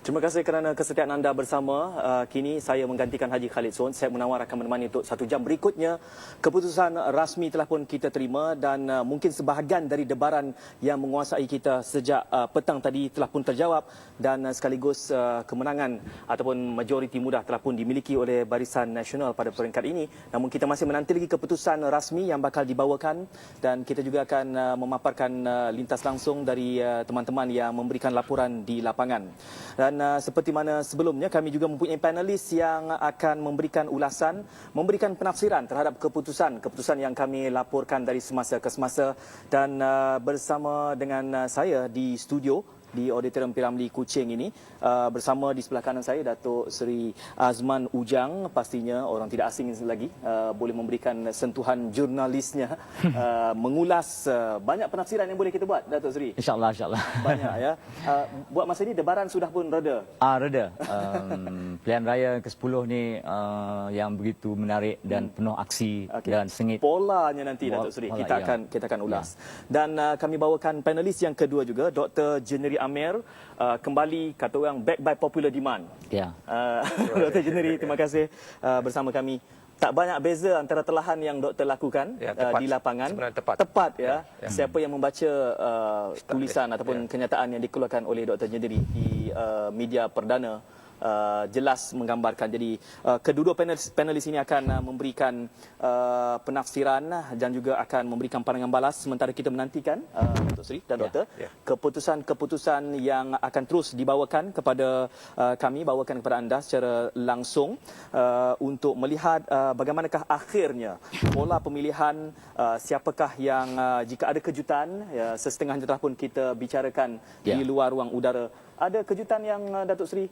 Terima kasih kerana kesetiaan anda bersama. Kini saya menggantikan Haji Khalid Sohn. Saya Munawar akan menemani untuk 1 jam berikutnya. Keputusan rasmi telah pun kita terima dan mungkin sebahagian dari debaran yang menguasai kita sejak petang tadi telah pun terjawab dan sekaligus kemenangan ataupun majoriti mudah telah pun dimiliki oleh Barisan Nasional pada peringkat ini. Namun kita masih menanti lagi keputusan rasmi yang bakal dibawakan dan kita juga akan memaparkan lintas langsung dari teman-teman yang memberikan laporan di lapangan. Dan seperti mana sebelumnya, kami juga mempunyai panelis yang akan memberikan ulasan, memberikan penafsiran terhadap keputusan yang kami laporkan dari semasa ke semasa. Dan bersama dengan saya di studio, di Auditorium P. Ramlee Kuching ini, bersama di sebelah kanan saya Datuk Seri Azman Ujang, pastinya orang tidak asing lagi, boleh memberikan sentuhan jurnalisnya, mengulas banyak penafsiran yang boleh kita buat, Datuk Seri. InsyaAllah, insyaAllah. Banyak ya. Buat masa ini debaran sudah pun reda. Reda. Pilihan raya ke-10 ni yang begitu menarik dan penuh aksi dan sengit. Polanya nanti Datuk Seri kita akan ulas. Dan kami bawakan panelis yang kedua juga, Dr. Jeneri Amir, kembali kata orang back by popular demand. Ya. Dr. Jeneri, terima kasih bersama kami. Tak banyak beza antara telahan yang doktor lakukan di lapangan. Tepat ya. Siapa yang membaca tulisan ataupun kenyataan yang dikeluarkan oleh Dr. Jeneri di media perdana, jelas menggambarkan. Jadi kedua-dua panelis ini akan memberikan penafsiran dan juga akan memberikan pandangan balas sementara kita menantikan Datuk Seri dan Doktor keputusan yang akan terus dibawakan kepada kami, bawakan kepada anda secara langsung untuk melihat bagaimanakah akhirnya pola pemilihan, siapakah yang jika ada kejutan, sesetengahnya telah pun kita bicarakan di luar ruang udara. Ada kejutan yang Datuk Seri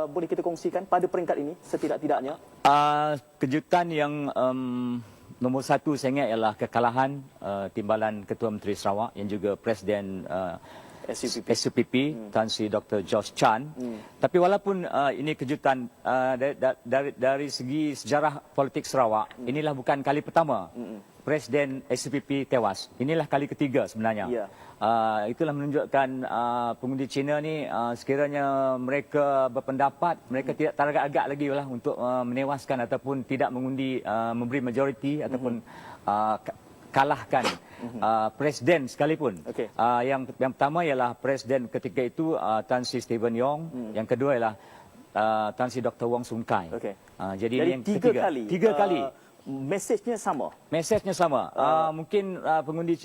boleh kita kongsikan pada peringkat ini setidak-tidaknya? Kejutan yang nombor satu saya ingat ialah kekalahan timbalan Ketua Menteri Sarawak yang juga Presiden SUPP Tan Sri Dr. George Chan. Tapi walaupun ini kejutan dari segi sejarah politik Sarawak, inilah bukan kali pertama Presiden SUPP tewas. Inilah kali ketiga sebenarnya. Itulah menunjukkan pengundi Cina ni sekiranya mereka berpendapat, mereka tidak teragak-agak lagi lah untuk menewaskan ataupun tidak mengundi, memberi majoriti ataupun kalahkan presiden sekalipun. Yang pertama ialah presiden ketika itu Tan Sri Stephen Yong, yang kedua ialah Tan Sri Dr. Wong Sun Kai. Jadi yang ketiga. Tiga kali. Mesejnya sama. Mesejnya sama. Mungkin pengundi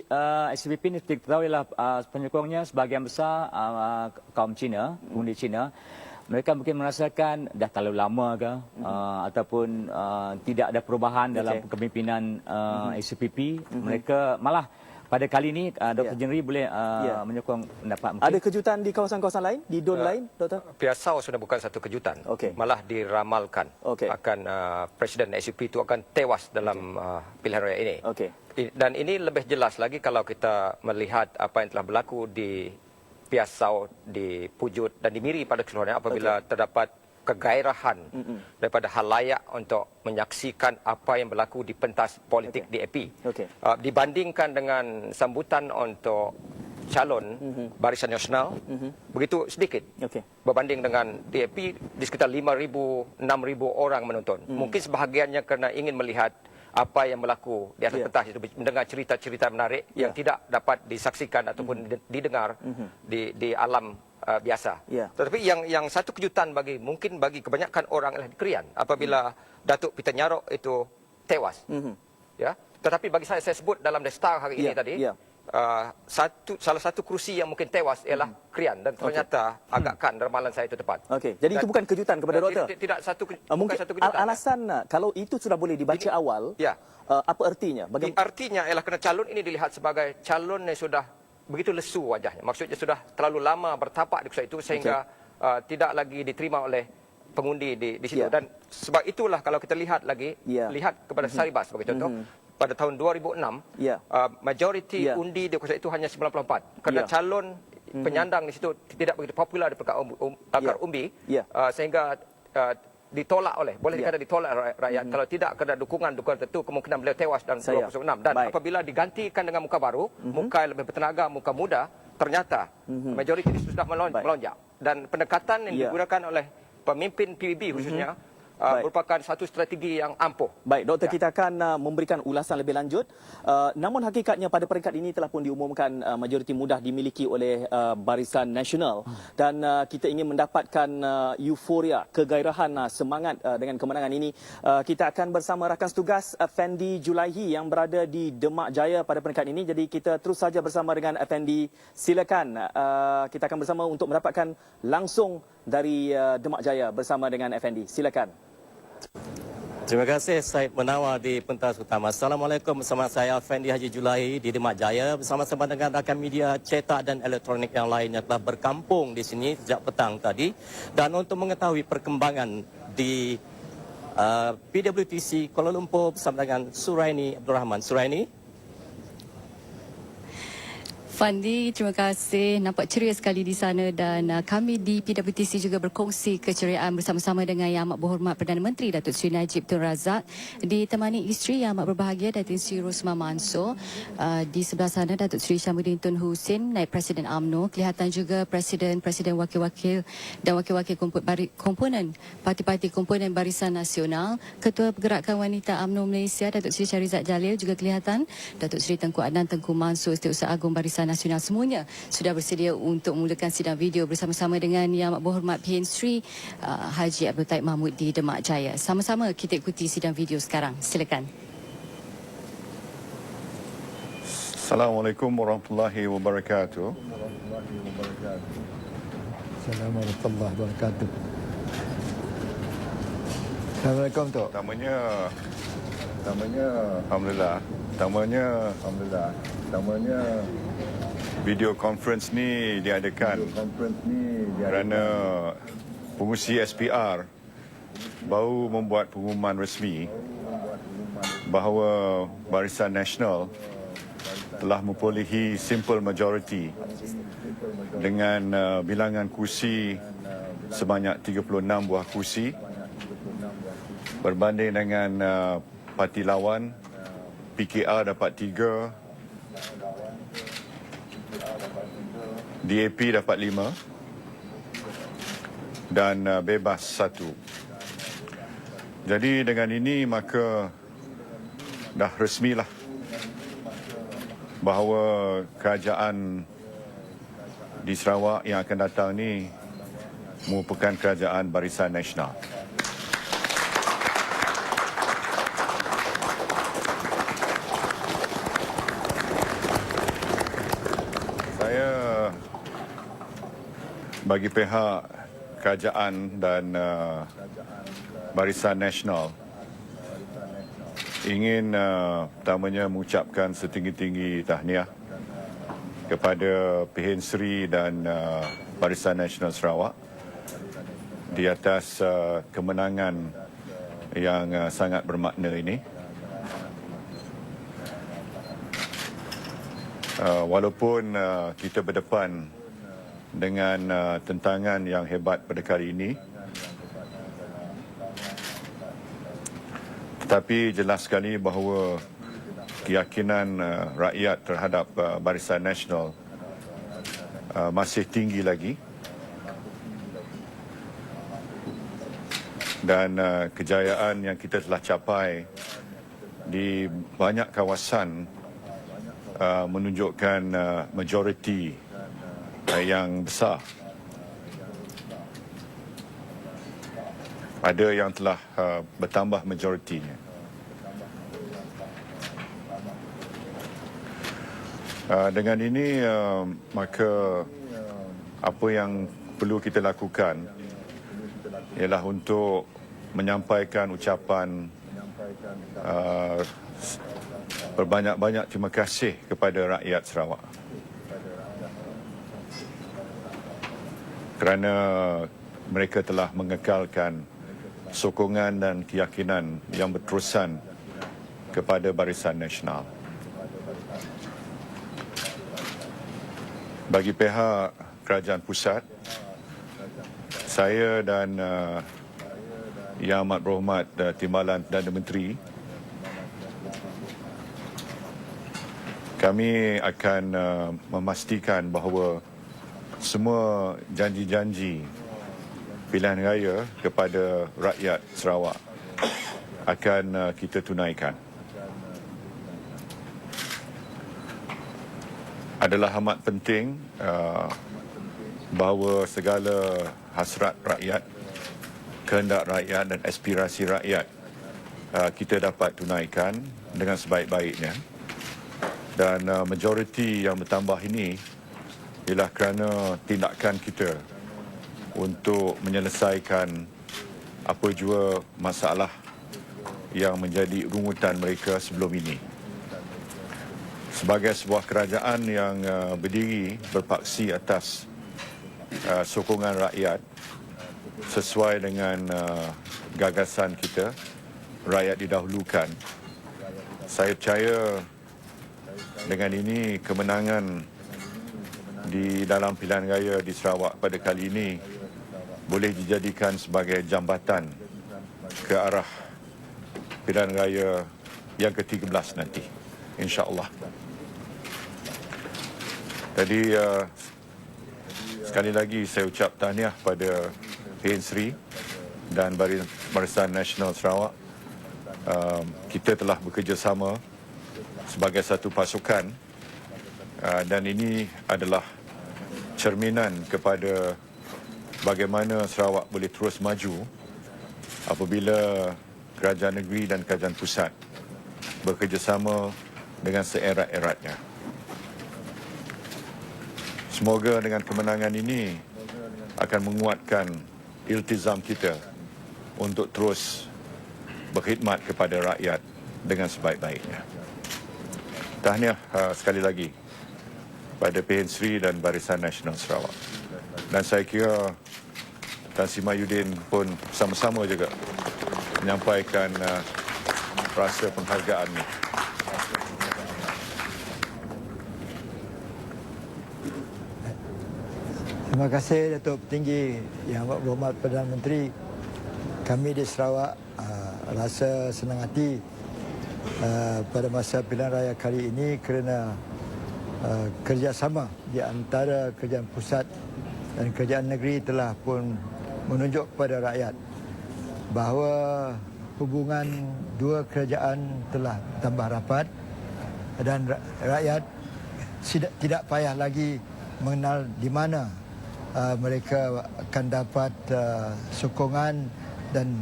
SPP ini diketahui lah penyokongnya sebahagian besar kaum Cina, pengundi Cina. Mereka mungkin merasakan dah terlalu lama ke ataupun tidak ada perubahan dalam kepimpinan SPP. Mereka malah pada kali ini Dr. Jeneri boleh menyokong pendapat mungkin. Ada kejutan di kawasan-kawasan lain, di don lain, Doktor? Piasau sudah bukan satu kejutan. Malah diramalkan akan Presiden SUP itu akan tewas dalam pilihan raya ini. Dan ini lebih jelas lagi kalau kita melihat apa yang telah berlaku di Piasau, di Pujut dan di Miri pada keseluruhannya apabila terdapat kegairahan daripada halayak untuk menyaksikan apa yang berlaku di pentas politik di AP. Dibandingkan dengan sambutan untuk calon Barisan Nasional, begitu sedikit. Berbanding dengan di AP, di sekitar 5,000, 6,000 orang menonton. Mungkin sebahagiannya kerana ingin melihat apa yang berlaku di atas pentas itu, mendengar cerita-cerita menarik yang tidak dapat disaksikan ataupun didengar di alam biasa. Tetapi yang satu kejutan mungkin bagi kebanyakan orang adalah Krian apabila Datuk Peter Nyarok itu tewas. Tetapi bagi saya sebut dalam The Star hari ini tadi, salah satu kerusi yang mungkin tewas ialah Krian dan ternyata agakkan ramalan saya itu tepat. Jadi itu bukan kejutan kepada doktor. Tidak satu kejutan. Alasan kalau itu sudah boleh dibaca awal, apa artinya? Artinya ialah kerana calon ini dilihat sebagai calon yang sudah begitu lesu wajahnya. Maksudnya sudah terlalu lama bertapak di kursi itu sehingga tidak lagi diterima oleh pengundi di situ. Dan sebab itulah kalau kita lihat lagi, lihat kepada Saribas sebagai contoh, pada tahun 2006, majoriti undi di kursi itu hanya 94. Kerana calon penyandang di situ tidak begitu popular di akar umbi, sehingga ditolak boleh dikata ditolak rakyat. Kalau tidak kerana dukungan tertentu, kemungkinan beliau tewas dalam 2006. Dan apabila digantikan dengan muka baru, muka yang lebih bertenaga, muka muda, ternyata majoriti sudah melonjak. dan pendekatan yang digunakan oleh pemimpin PBB khususnya merupakan satu strategi yang ampuh. Baik, Doktor, kita akan memberikan ulasan lebih lanjut. Namun hakikatnya pada peringkat ini telah pun diumumkan majoriti mudah dimiliki oleh Barisan Nasional dan kita ingin mendapatkan euforia, kegairahan, semangat dengan kemenangan ini. Kita akan bersama rakan setugas Effendi Julaihi yang berada di Demak Jaya pada peringkat ini. Jadi kita terus saja bersama dengan Effendi. Silakan. Kita akan bersama untuk mendapatkan langsung dari Demak Jaya bersama dengan Effendi. Silakan. Terima kasih, Syed Menawar di pentas utama. Assalamualaikum, bersama saya Effendi Haji Julaihi di Demak Jaya bersama-sama dengan rakan media cetak dan elektronik yang lainnya telah berkampung di sini sejak petang tadi. Dan untuk mengetahui perkembangan di PWTC Kuala Lumpur bersama dengan Suraini Abdul Rahman. Suraini. Fandi, terima kasih. Nampak ceria sekali di sana dan kami di PWTC juga berkongsi keceriaan bersama-sama dengan Yang Amat Berhormat Perdana Menteri Datuk Seri Najib Tun Razak, ditemani isteri Yang Amat Berbahagia Datuk Seri Rosmah Mansor. Di sebelah sana Datuk Seri Syamsuddin Tun Hussein, Naib Presiden UMNO. Kelihatan juga Presiden wakil-wakil dan wakil-wakil komponen parti-parti komponen Barisan Nasional. Ketua Pergerakan Wanita UMNO Malaysia Datuk Seri Syarizat Jalil juga kelihatan. Datuk Seri Tengku Adnan Tengku Mansor, Setiausaha Agung Barisan Nasional, semuanya sudah bersedia untuk memulakan sidang video bersama-sama dengan Yang Amat Berhormat PN Sri Haji Abdul Taib Mahmud di Demak Jaya. Sama-sama kita ikuti sidang video sekarang. Silakan. Assalamualaikum warahmatullahi wabarakatuh. Assalamualaikum warahmatullahi wabarakatuh. Assalamualaikum, Tok. Tamanya alhamdulillah. Tamanya video conference ni diadakan kerana pengurusi SPR baru membuat pengumuman rasmi bahawa Barisan Nasional telah memperolehi simple majority dengan bilangan kursi sebanyak 36 buah kursi berbanding dengan parti lawan. PKR dapat 3, DAP dapat 5 dan bebas 1. Jadi dengan ini maka dah resmilah bahawa kerajaan di Sarawak yang akan datang ni merupakan kerajaan Barisan Nasional. Bagi pihak kerajaan dan Barisan Nasional ingin pertamanya mengucapkan setinggi-tinggi tahniah kepada PN Sri dan Barisan Nasional Sarawak di atas kemenangan yang sangat bermakna ini. Walaupun kita berdepan dengan tentangan yang hebat pada kali ini, tetapi jelas sekali bahawa keyakinan rakyat terhadap Barisan Nasional masih tinggi lagi dan kejayaan yang kita telah capai di banyak kawasan menunjukkan majoriti yang besar. Ada yang telah bertambah majoritinya. Dengan ini maka apa yang perlu kita lakukan ialah untuk menyampaikan ucapan berbanyak-banyak terima kasih kepada rakyat Sarawak kerana mereka telah mengekalkan sokongan dan keyakinan yang berterusan kepada Barisan Nasional. Bagi pihak kerajaan pusat, saya dan Yang Amat Berhormat Timbalan Perdana Menteri, kami akan memastikan bahawa semua janji-janji pilihan raya kepada rakyat Sarawak akan kita tunaikan. Adalah amat penting bahawa segala hasrat rakyat, kehendak rakyat dan aspirasi rakyat kita dapat tunaikan dengan sebaik-baiknya. Dan majoriti yang bertambah ini ialah kerana tindakan kita untuk menyelesaikan apa jua masalah yang menjadi rungutan mereka sebelum ini. Sebagai sebuah kerajaan yang berdiri berpaksi atas sokongan rakyat sesuai dengan gagasan kita, rakyat didahulukan. Saya percaya dengan ini kemenangan di dalam pilihan raya di Sarawak pada kali ini boleh dijadikan sebagai jambatan ke arah pilihan raya yang ke-13 nanti, insya-Allah. Jadi sekali lagi saya ucap tahniah pada PN Sri dan Barisan Nasional Sarawak. Kita telah bekerjasama sebagai satu pasukan dan ini adalah cerminan kepada bagaimana Sarawak boleh terus maju apabila kerajaan negeri dan kerajaan pusat bekerjasama dengan seerat-eratnya. Semoga dengan kemenangan ini akan menguatkan iltizam kita untuk terus berkhidmat kepada rakyat dengan sebaik-baiknya. Tahniah sekali lagi pada PN Sri dan Barisan Nasional Sarawak. Dan saya kira Tan Sri Mahyudin pun sama-sama juga menyampaikan rasa penghargaan ini. Terima kasih Datuk Petinggi Yang Amat Berhormat Perdana Menteri. Kami di Sarawak rasa senang hati pada masa pilihan raya kali ini kerana kerjasama di antara kerajaan pusat dan kerajaan negeri telah pun menunjuk kepada rakyat bahawa hubungan dua kerajaan telah tambah rapat dan rakyat tidak payah lagi mengenal di mana mereka akan dapat sokongan, dan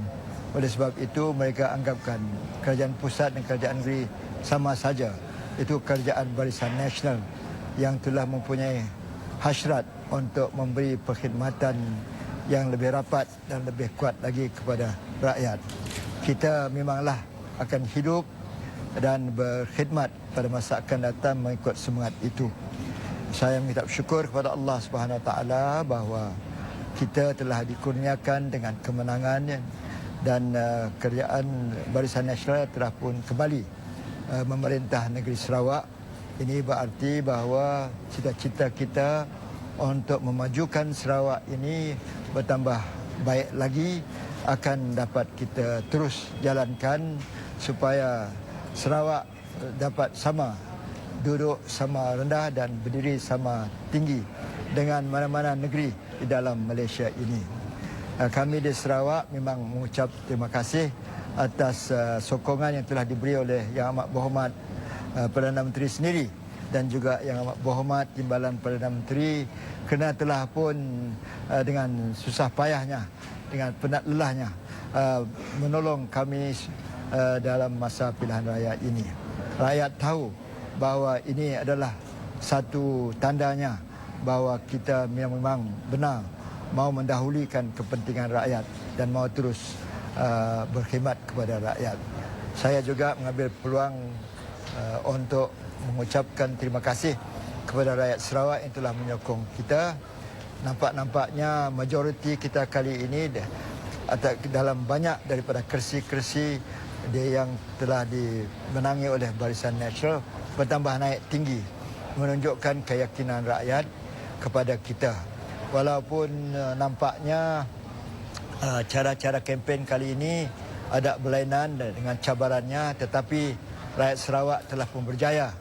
oleh sebab itu mereka anggapkan kerajaan pusat dan kerajaan negeri sama saja. Itu kerajaan Barisan Nasional yang telah mempunyai hasrat untuk memberi perkhidmatan yang lebih rapat dan lebih kuat lagi kepada rakyat. Kita memanglah akan hidup dan berkhidmat pada masa akan datang mengikut semangat itu. Saya mengucap syukur kepada Allah Subhanahu Wa Taala bahawa kita telah dikurniakan dengan kemenangan dan kerajaan Barisan Nasional telah pun kembali memerintah negeri Sarawak. Ini berarti bahawa cita-cita kita untuk memajukan Sarawak ini bertambah baik lagi akan dapat kita terus jalankan supaya Sarawak dapat sama duduk sama rendah dan berdiri sama tinggi dengan mana-mana negeri di dalam Malaysia ini. Kami di Sarawak memang mengucap terima kasih atas sokongan yang telah diberi oleh Yang Amat Berhormat Perdana Menteri sendiri dan juga Yang Amat Berhormat Timbalan Perdana Menteri kerana telah pun dengan susah payahnya, dengan penat lelahnya menolong kami dalam masa pilihan raya ini. Rakyat tahu bahawa ini adalah satu tandanya bahawa kita memang benar mahu mendahulukan kepentingan rakyat dan mahu terus berkhidmat kepada rakyat. Saya juga mengambil peluang untuk mengucapkan terima kasih kepada rakyat Sarawak yang telah menyokong kita. Nampak-nampaknya majoriti kita kali ini dalam banyak daripada kersi-kersi yang telah dimenangi oleh Barisan Nasional bertambah naik tinggi, menunjukkan keyakinan rakyat kepada kita. Walaupun nampaknya cara-cara kempen kali ini ada berlainan dengan cabarannya, tetapi rakyat Sarawak telah pun berjaya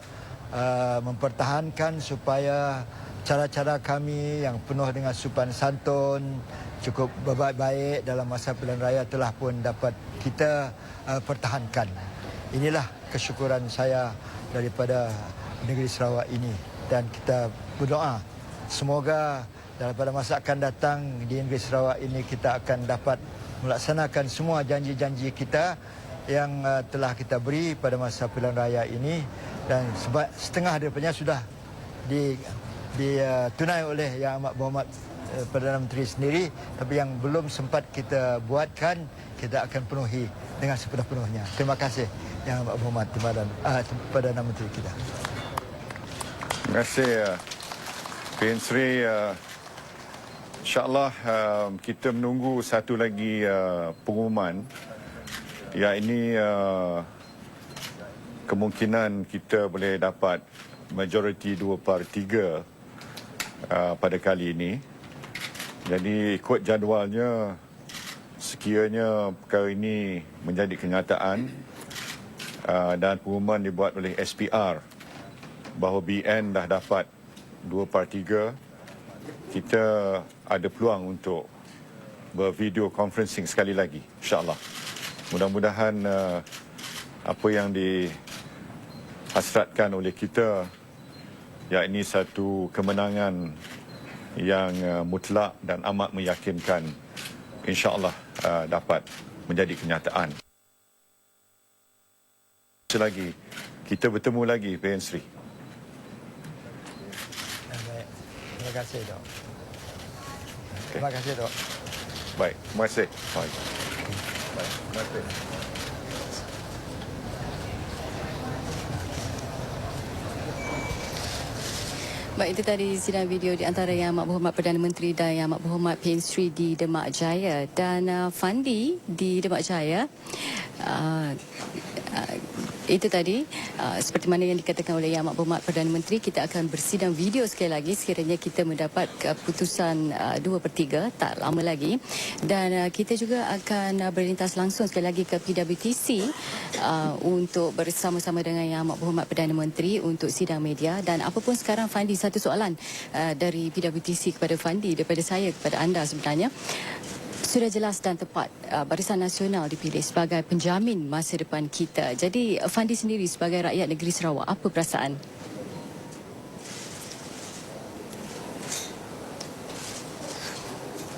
mempertahankan supaya cara-cara kami yang penuh dengan sopan santun, cukup baik dalam masa pilihan raya telah pun dapat kita pertahankan. Inilah kesyukuran saya daripada negeri Sarawak ini, dan kita berdoa semoga pada masa akan datang di negeri Sarawak ini kita akan dapat melaksanakan semua janji-janji kita yang telah kita beri pada masa pilihan raya ini, dan setengah daripadanya sudah ditunai oleh Yang Amat Berhormat Perdana Menteri sendiri, tapi yang belum sempat kita buatkan kita akan penuhi dengan sepenuh-penuhnya. Terima kasih Yang Amat Berhormat Perdana Menteri kita. Terima kasih Pin Sri. InsyaAllah kita menunggu satu lagi pengumuman. Ya, ini kemungkinan kita boleh dapat majoriti 2/3 pada kali ini. Jadi ikut jadualnya, sekiranya perkara ini menjadi kenyataan dan pengumuman dibuat oleh SPR bahawa BN dah dapat 2/3, kita ada peluang untuk bervideo conferencing sekali lagi, insyaAllah. Mudah-mudahan apa yang dihasratkan oleh kita, yakni satu kemenangan yang mutlak dan amat meyakinkan, insyaAllah dapat menjadi kenyataan. Selagi kita bertemu lagi, PN Sri. Terima kasih, Dok. Terima kasih, Dok. Baik, terima kasih. Baik. Baik, terima kasih. Baik, itu tadi sidang video di antara Yang Amat Berhormat Perdana Menteri dan Yang Amat Berhormat Pin Sri di Demak Jaya. Dan Fandi di Demak Jaya, itu tadi seperti mana yang dikatakan oleh Yang Amat Berhormat Perdana Menteri, kita akan bersidang video sekali lagi sekiranya kita mendapat keputusan 2/3 tak lama lagi. Dan kita juga akan berlintas langsung sekali lagi ke PWTC untuk bersama-sama dengan Yang Amat Berhormat Perdana Menteri untuk sidang media. Dan apapun sekarang, Fandi, satu soalan dari PWTC kepada Fandi, daripada saya kepada anda sebenarnya. Sudah jelas dan tepat Barisan Nasional dipilih sebagai penjamin masa depan kita. Jadi Fandi sendiri sebagai rakyat negeri Sarawak, apa perasaan?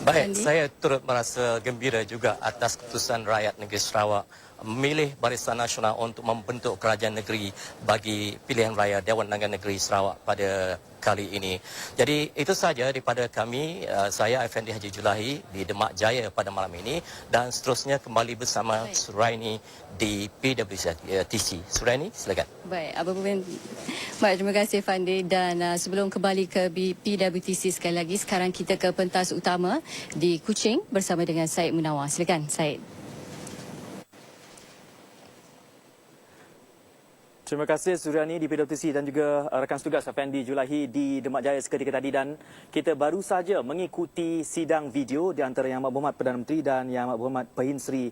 Baik, saya turut merasa gembira juga atas keputusan rakyat negeri Sarawak memilih Barisan Nasional untuk membentuk kerajaan negeri bagi pilihan raya Dewan Undangan Negeri Sarawak pada kali ini. Jadi itu saja daripada kami, saya Effendi Haji Julahi di Demak Jaya pada malam ini, dan seterusnya kembali bersama Suraini di PWTC. Suraini, silakan. Baik, baik, terima kasih Fandi. Dan sebelum kembali ke PWTC sekali lagi, sekarang kita ke pentas utama di Kuching bersama dengan Syed Munawar. Silakan Syed. Terima kasih Suriani di PWTC dan juga rakan setugas Effendi Julahi di Demak Jaya seketika tadi. Dan kita baru saja mengikuti sidang video di antara Yang Amat Berhormat Perdana Menteri dan Yang Amat Berhormat Perdana Menteri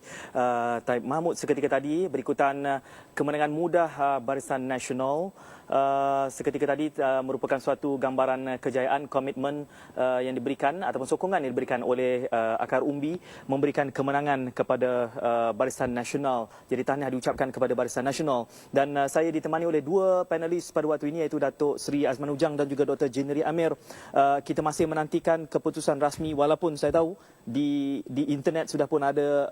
Taib Mahmud seketika tadi. Berikutan kemenangan mudah Barisan Nasional seketika tadi merupakan suatu gambaran kejayaan, komitmen yang diberikan ataupun sokongan yang diberikan oleh Akar Umbi memberikan kemenangan kepada Barisan Nasional. Jadi tahniah diucapkan kepada Barisan Nasional. Dan saya ditemani oleh dua panelis pada waktu ini, iaitu Datuk Seri Azman Ujang dan juga Dr. Jennery Amir. Kita masih menantikan keputusan rasmi, walaupun saya tahu di internet sudah pun ada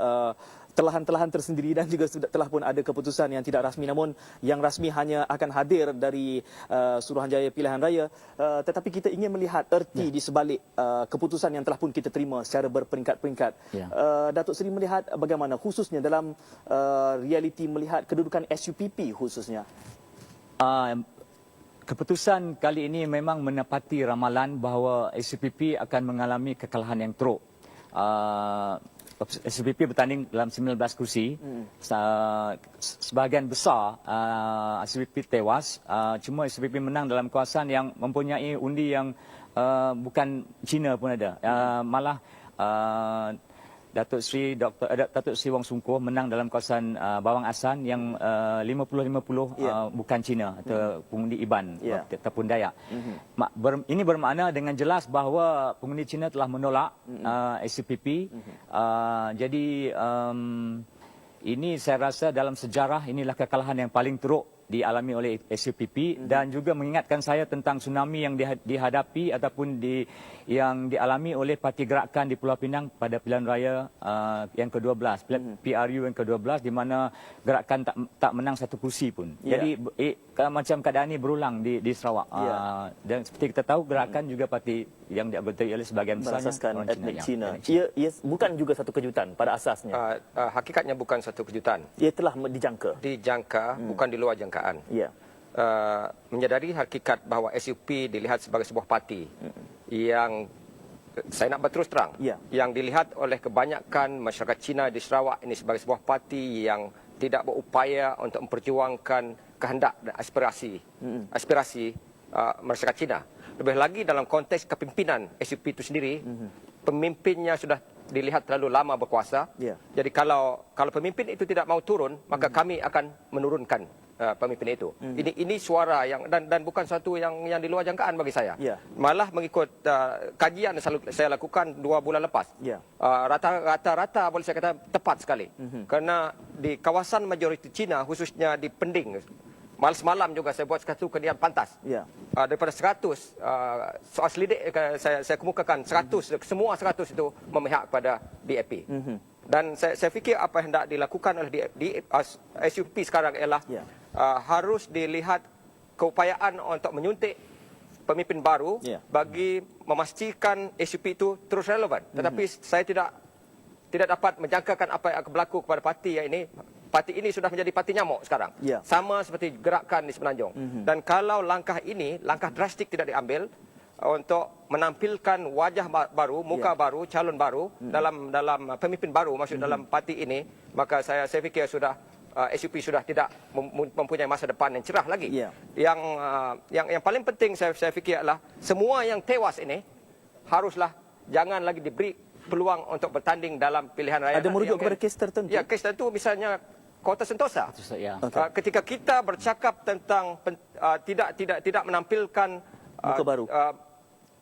telahan-telahan tersendiri dan juga telah pun ada keputusan yang tidak rasmi. Namun yang rasmi hanya akan hadir dari Suruhanjaya Pilihan Raya. Tetapi kita ingin melihat erti di sebalik keputusan yang telah pun kita terima secara berperingkat-peringkat. Datuk Seri melihat bagaimana khususnya dalam realiti melihat kedudukan SUPP khususnya? Keputusan kali ini memang menepati ramalan bahawa SUPP akan mengalami kekalahan yang teruk. SUPP bertanding dalam 19 kursi. Sebahagian besar SUPP tewas. Cuma SUPP menang dalam kawasan yang mempunyai undi yang bukan Cina pun ada. Malah Datuk Sri Wong Sungkuh menang dalam kawasan Bawang Asan yang 50-50 bukan Cina atau pengundi Iban ataupun Dayak. Ini bermakna dengan jelas bahawa pengundi Cina telah menolak SUPP. Jadi ini saya rasa dalam sejarah inilah kekalahan yang paling teruk dialami oleh SUPP dan juga mengingatkan saya tentang tsunami yang dihadapi ataupun yang dialami oleh Parti Gerakan di Pulau Pinang pada pilihan raya yang ke-12, PRU yang ke-12 di mana gerakan tak menang satu kursi pun. Jadi macam keadaan ini berulang di Sarawak. Dan seperti kita tahu gerakan juga parti yang dianggotai oleh sebahagian besar berasaskan etnik Cina. Ia bukan juga satu kejutan pada asasnya. Hakikatnya bukan satu kejutan. Ia telah dijangka. Dijangka, bukan di luar jangkaan. Menyadari hakikat bahawa SUP dilihat sebagai sebuah parti yang saya nak berterus terang, yang dilihat oleh kebanyakan masyarakat Cina di Sarawak ini sebagai sebuah parti yang tidak berupaya untuk memperjuangkan kehendak dan aspirasi masyarakat Cina. Lebih lagi dalam konteks kepimpinan SUP itu sendiri, pemimpinnya sudah dilihat terlalu lama berkuasa. Jadi kalau pemimpin itu tidak mau turun, maka kami akan menurunkan pemimpin itu. Ini suara yang dan bukan satu yang di luar jangkaan bagi saya. Malah mengikut kajian yang saya lakukan 2 bulan lepas. Rata-rata boleh saya kata tepat sekali. Kerana di kawasan majoriti Cina, khususnya di Pending, malam juga saya buat satu kajian pantas. Daripada 100 soal selidik saya kemukakan 100, semua 100 itu memihak kepada DAP. Dan saya fikir apa yang hendak dilakukan oleh SUP sekarang ialah harus dilihat keupayaan untuk menyuntik pemimpin baru bagi memastikan SUP itu terus relevan. Tetapi saya tidak dapat menjangkakan apa yang akan berlaku kepada parti yang ini. Parti ini sudah menjadi parti nyamuk sekarang. Sama seperti gerakan di Semenanjung. Dan kalau langkah drastik tidak diambil untuk menampilkan wajah baru, muka baru, calon baru dalam pemimpin baru masuk dalam parti ini, maka saya fikir SUP sudah tidak mempunyai masa depan yang cerah lagi. Yang paling penting saya fikir adalah semua yang tewas ini haruslah jangan lagi diberi peluang untuk bertanding dalam pilihan raya. Ada merujuk kepada kes tertentu? Ya, kes tertentu misalnya Kota Sentosa. Ketika kita bercakap tentang tidak menampilkan muka baru,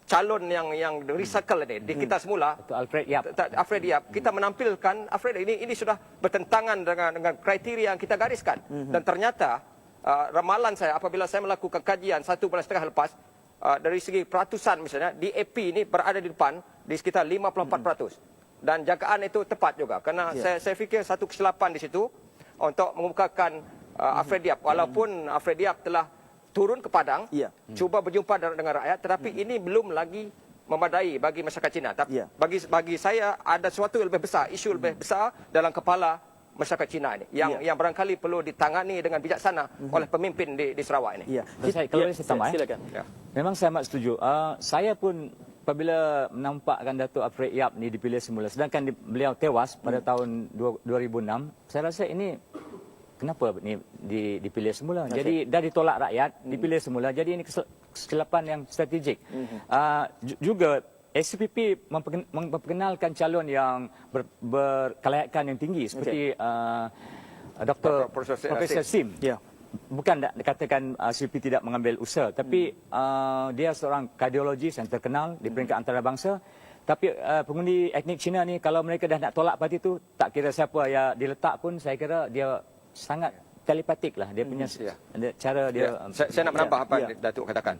calon yang recycle ini di kita semula, Alfred Yap, kita menampilkan Alfred ini sudah bertentangan dengan kriteria yang kita gariskan. Dan ternyata ramalan saya apabila saya melakukan kajian 1 bulan setengah lepas, dari segi peratusan misalnya DAP ini berada di depan di sekitar 54%. Dan jangkaan itu tepat juga kerana saya fikir satu kesilapan di situ untuk mengemukakan Alfred Yap, walaupun Alfred Yap telah turun ke Padang, cuba berjumpa dengan rakyat, tetapi ini belum lagi memadai bagi masyarakat Cina. Tapi bagi saya ada sesuatu yang lebih besar, isu lebih besar dalam kepala masyarakat Cina ini yang barangkali perlu ditangani dengan bijaksana oleh pemimpin di Sarawak ini. Kalau saya tambah, silakan. Memang saya amat setuju. Saya pun apabila menampakkan Datuk Alfred Yap ni dipilih semula, sedangkan beliau tewas pada tahun 2006, saya rasa ini kenapa ni dipilih semula? Jadi dah ditolak rakyat, dipilih semula. Jadi ini kesilapan yang strategik. Juga SUPP memperkenalkan calon yang berkelayakan yang tinggi seperti Dr. Profesor Sim. Bukan dikatakan SUPP tidak mengambil usaha, tapi dia seorang kardiologis yang terkenal di peringkat antarabangsa. Tapi pengundi etnik Cina ni kalau mereka dah nak tolak parti itu, tak kira siapa yang diletak pun, saya kira dia sangat telepatik lah dia punya cara dia. Saya nak menambah apa yang Datuk katakan.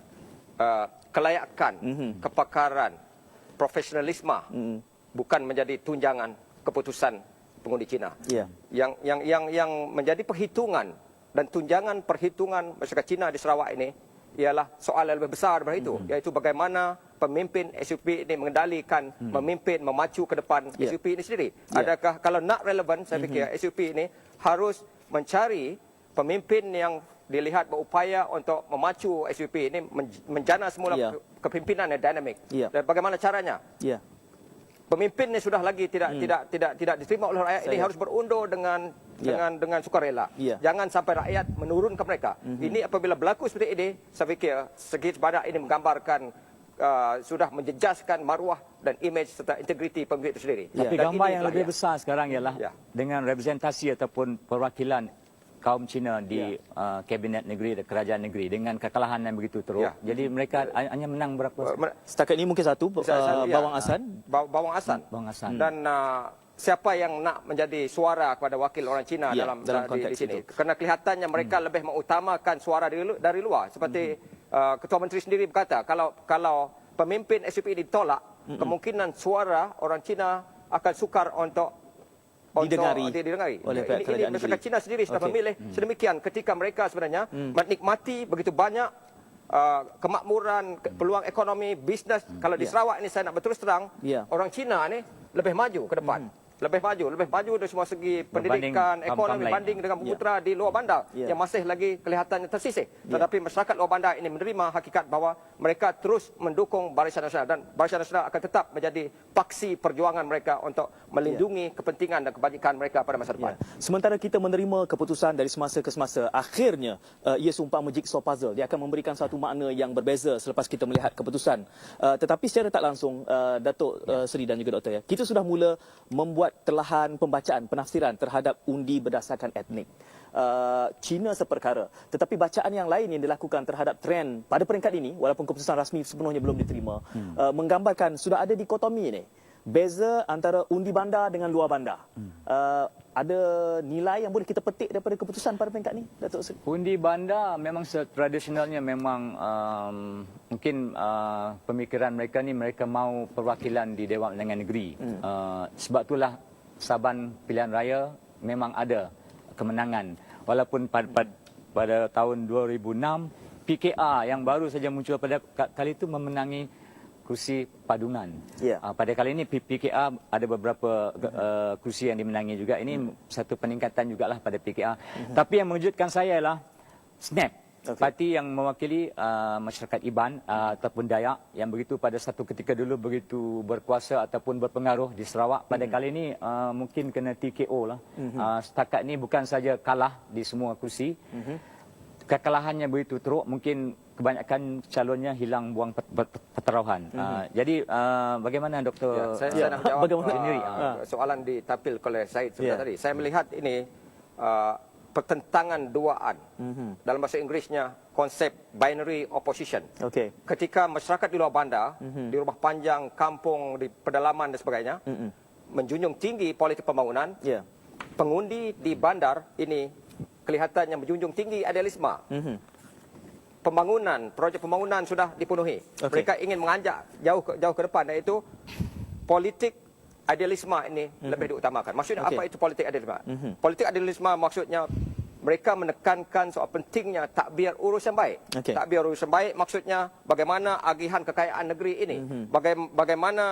Kelayakan, kepakaran, profesionalisme bukan menjadi tunjangan keputusan pengundi Cina. Yang menjadi perhitungan dan tunjangan perhitungan masyarakat Cina di Sarawak ini ialah soal yang lebih besar daripada itu, iaitu bagaimana pemimpin SUP ini mengendalikan, memimpin, memacu ke depan SUP ini sendiri. Adakah kalau nak relevan, saya fikir SUP ini harus mencari pemimpin yang dilihat berupaya untuk memacu SUP ini menjana semula kepimpinan yang dinamik. Dan bagaimana caranya? Pemimpin ini sudah lagi tidak diterima oleh rakyat, ini harus berundur dengan sukarela. Jangan sampai rakyat menurunkan mereka. Ini apabila berlaku seperti ini, saya fikir segi sebanyak ini menggambarkan sudah menjejaskan maruah dan imej serta integriti pemimpin itu sendiri. Tapi Dan gambar ini yang telah lebih besar sekarang ialah Ya. dengan representasi ataupun perwakilan kaum Cina di kabinet negeri dan kerajaan negeri dengan kekalahan yang begitu teruk. Ya. Jadi mereka hanya menang berapa? Setakat ini mungkin satu, Bawang Asan. Bawang Asan. Bawang Asan. Dan siapa yang nak menjadi suara kepada wakil orang Cina Ya, di dalam konteks sini? itu. Kerana kelihatannya mereka lebih mengutamakan suara dari luar. Seperti Ketua Menteri sendiri berkata, kalau pemimpin SUP ditolak, kemungkinan suara orang Cina akan sukar untuk Didengar Ini oleh pihak kerajaan masyarakat negeri. Cina sendiri sudah Okey. memilih sedemikian ketika mereka sebenarnya menikmati begitu banyak kemakmuran, peluang ekonomi, bisnes. Kalau di Sarawak ini saya nak berterus terang, Ya. orang Cina ni lebih maju ke depan. Lebih maju dari semua segi pendidikan, Berbanding ekonomi, kaum-kaum lain. banding dengan Bumiputera di luar bandar yang masih lagi kelihatannya tersisih. Tetapi masyarakat luar bandar ini menerima hakikat bahawa mereka terus mendukung Barisan Nasional dan Barisan Nasional akan tetap menjadi paksi perjuangan mereka untuk melindungi kepentingan dan kebajikan mereka pada masa depan. Sementara kita menerima keputusan dari semasa ke semasa, akhirnya ia seumpama jigsaw puzzle. Dia akan memberikan satu makna yang berbeza selepas kita melihat keputusan. Tetapi secara tak langsung, Datuk Seri dan juga Doktor, kita sudah mula membuat telahan pembacaan, penafsiran terhadap undi berdasarkan etnik. Cina seperkara. Tetapi bacaan yang lain yang dilakukan terhadap trend pada peringkat ini, walaupun keputusan rasmi sepenuhnya belum diterima, menggambarkan sudah ada dikotomi ini. Beza antara undi bandar dengan luar bandar. Ada nilai yang boleh kita petik daripada keputusan pada peringkat ini, Datuk Seri? Undi bandar memang tradisionalnya memang mungkin pemikiran mereka ni mereka mau perwakilan di Dewan Undangan Negeri. Sebab itulah Saban Pilihan Raya memang ada kemenangan. Walaupun pada tahun 2006 PKR yang baru saja muncul pada kali itu memenangi kursi padunan. Pada kali ini PKR ada beberapa kursi yang dimenangi juga. Ini satu peningkatan jugalah pada PKR. Tapi yang mengejutkan saya ialah SNAP. Parti yang mewakili masyarakat Iban ataupun Dayak yang begitu pada satu ketika dulu begitu berkuasa ataupun berpengaruh di Sarawak. Pada kali ini mungkin kena TKO lah. Setakat ini bukan saja kalah di semua kursi. Kekalahannya begitu teruk, mungkin kebanyakan calonnya hilang buang pertaruhan. Jadi bagaimana Dr. Saya nak menjawab sendiri soalan ditapil oleh Syed sebentar tadi. Saya melihat ini pertentangan duaan. Dalam bahasa Inggerisnya konsep binary opposition. Ketika masyarakat di luar bandar, di rumah panjang, kampung, di pedalaman dan sebagainya, menjunjung tinggi politik pembangunan, pengundi di bandar ini kelihatannya menjunjung tinggi idealisme. Pembangunan, projek pembangunan sudah dipenuhi. Mereka ingin mengajak jauh ke depan, iaitu politik idealisme ini lebih diutamakan. Maksudnya apa itu politik idealisme? Politik idealisme maksudnya mereka menekankan soal pentingnya takbir urus yang baik. Takbir urus yang baik maksudnya bagaimana agihan kekayaan negeri ini, bagaimana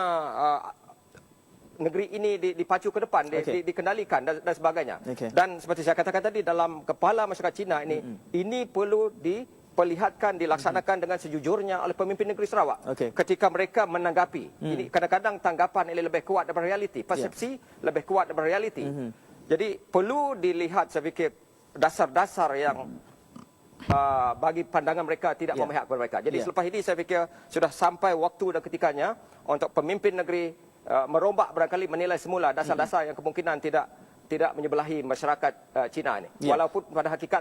negeri ini dipacu ke depan, dikendalikan dan sebagainya. Dan seperti saya katakan tadi, dalam kepala masyarakat Cina ini perlu diperlihatkan, dilaksanakan dengan sejujurnya oleh pemimpin negeri Sarawak. Ketika mereka menanggapi, ini kadang-kadang tanggapan ini lebih kuat daripada realiti, persepsi lebih kuat daripada realiti. Jadi perlu dilihat, saya fikir, dasar-dasar yang bagi pandangan mereka tidak memihak kepada mereka. Jadi selepas ini saya fikir sudah sampai waktu dan ketikanya untuk pemimpin negeri merombak, barangkali menilai semula dasar-dasar yang kemungkinan tidak menyebelahi masyarakat Cina ini. Walaupun pada hakikat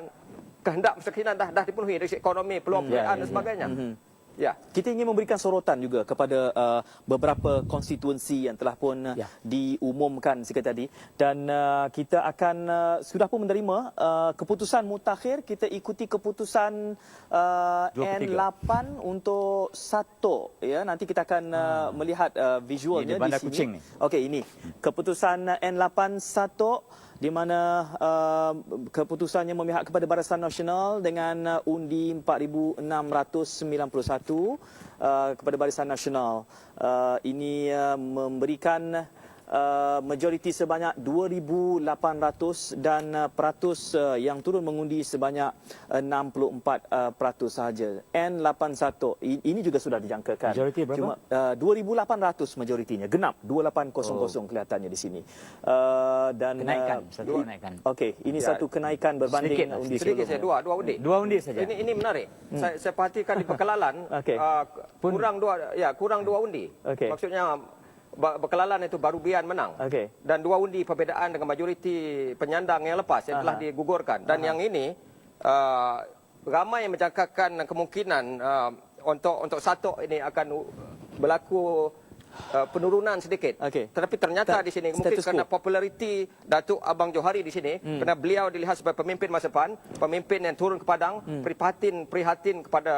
kehendak masyarakat Cina dah dipenuhi dari segi ekonomi, peluang pekerjaan dan sebagainya. Kita ingin memberikan sorotan juga kepada beberapa konstituensi yang telah pun diumumkan sekali tadi, dan kita akan sudah pun menerima keputusan mutakhir. Kita ikuti keputusan N8 untuk Sato, ya. Nanti kita akan melihat visualnya di sini. Okey, ini keputusan N8 Sato, di mana keputusannya memihak kepada Barisan Nasional dengan undi 4,691 kepada Barisan Nasional. Ini memberikan majoriti sebanyak 2,800 dan peratus yang turun mengundi sebanyak 64% sahaja. N81 ini juga sudah dijangkakan. Majoriti berapa? 2,800 majoritinya. Genap 2800 kelihatannya di sini. Dan satu kenaikan. Okey, ini satu kenaikan berbanding undi sedikit saya dua undi. Dua undi saja. Ini menarik. Saya perhatikan di Pekalalan kurang dua undi. Maksudnya berkelalan itu Barubian menang. Dan 2 undi perbezaan dengan majoriti penyandang yang lepas yang telah digugurkan. Dan yang ini ramai yang menjangkakan kemungkinan untuk Satok ini akan berlaku penurunan sedikit. Tetapi ternyata di sini mungkin kerana populariti Datuk Abang Johari di sini, kerana beliau dilihat sebagai pemimpin masa depan, pemimpin yang turun ke padang, prihatin kepada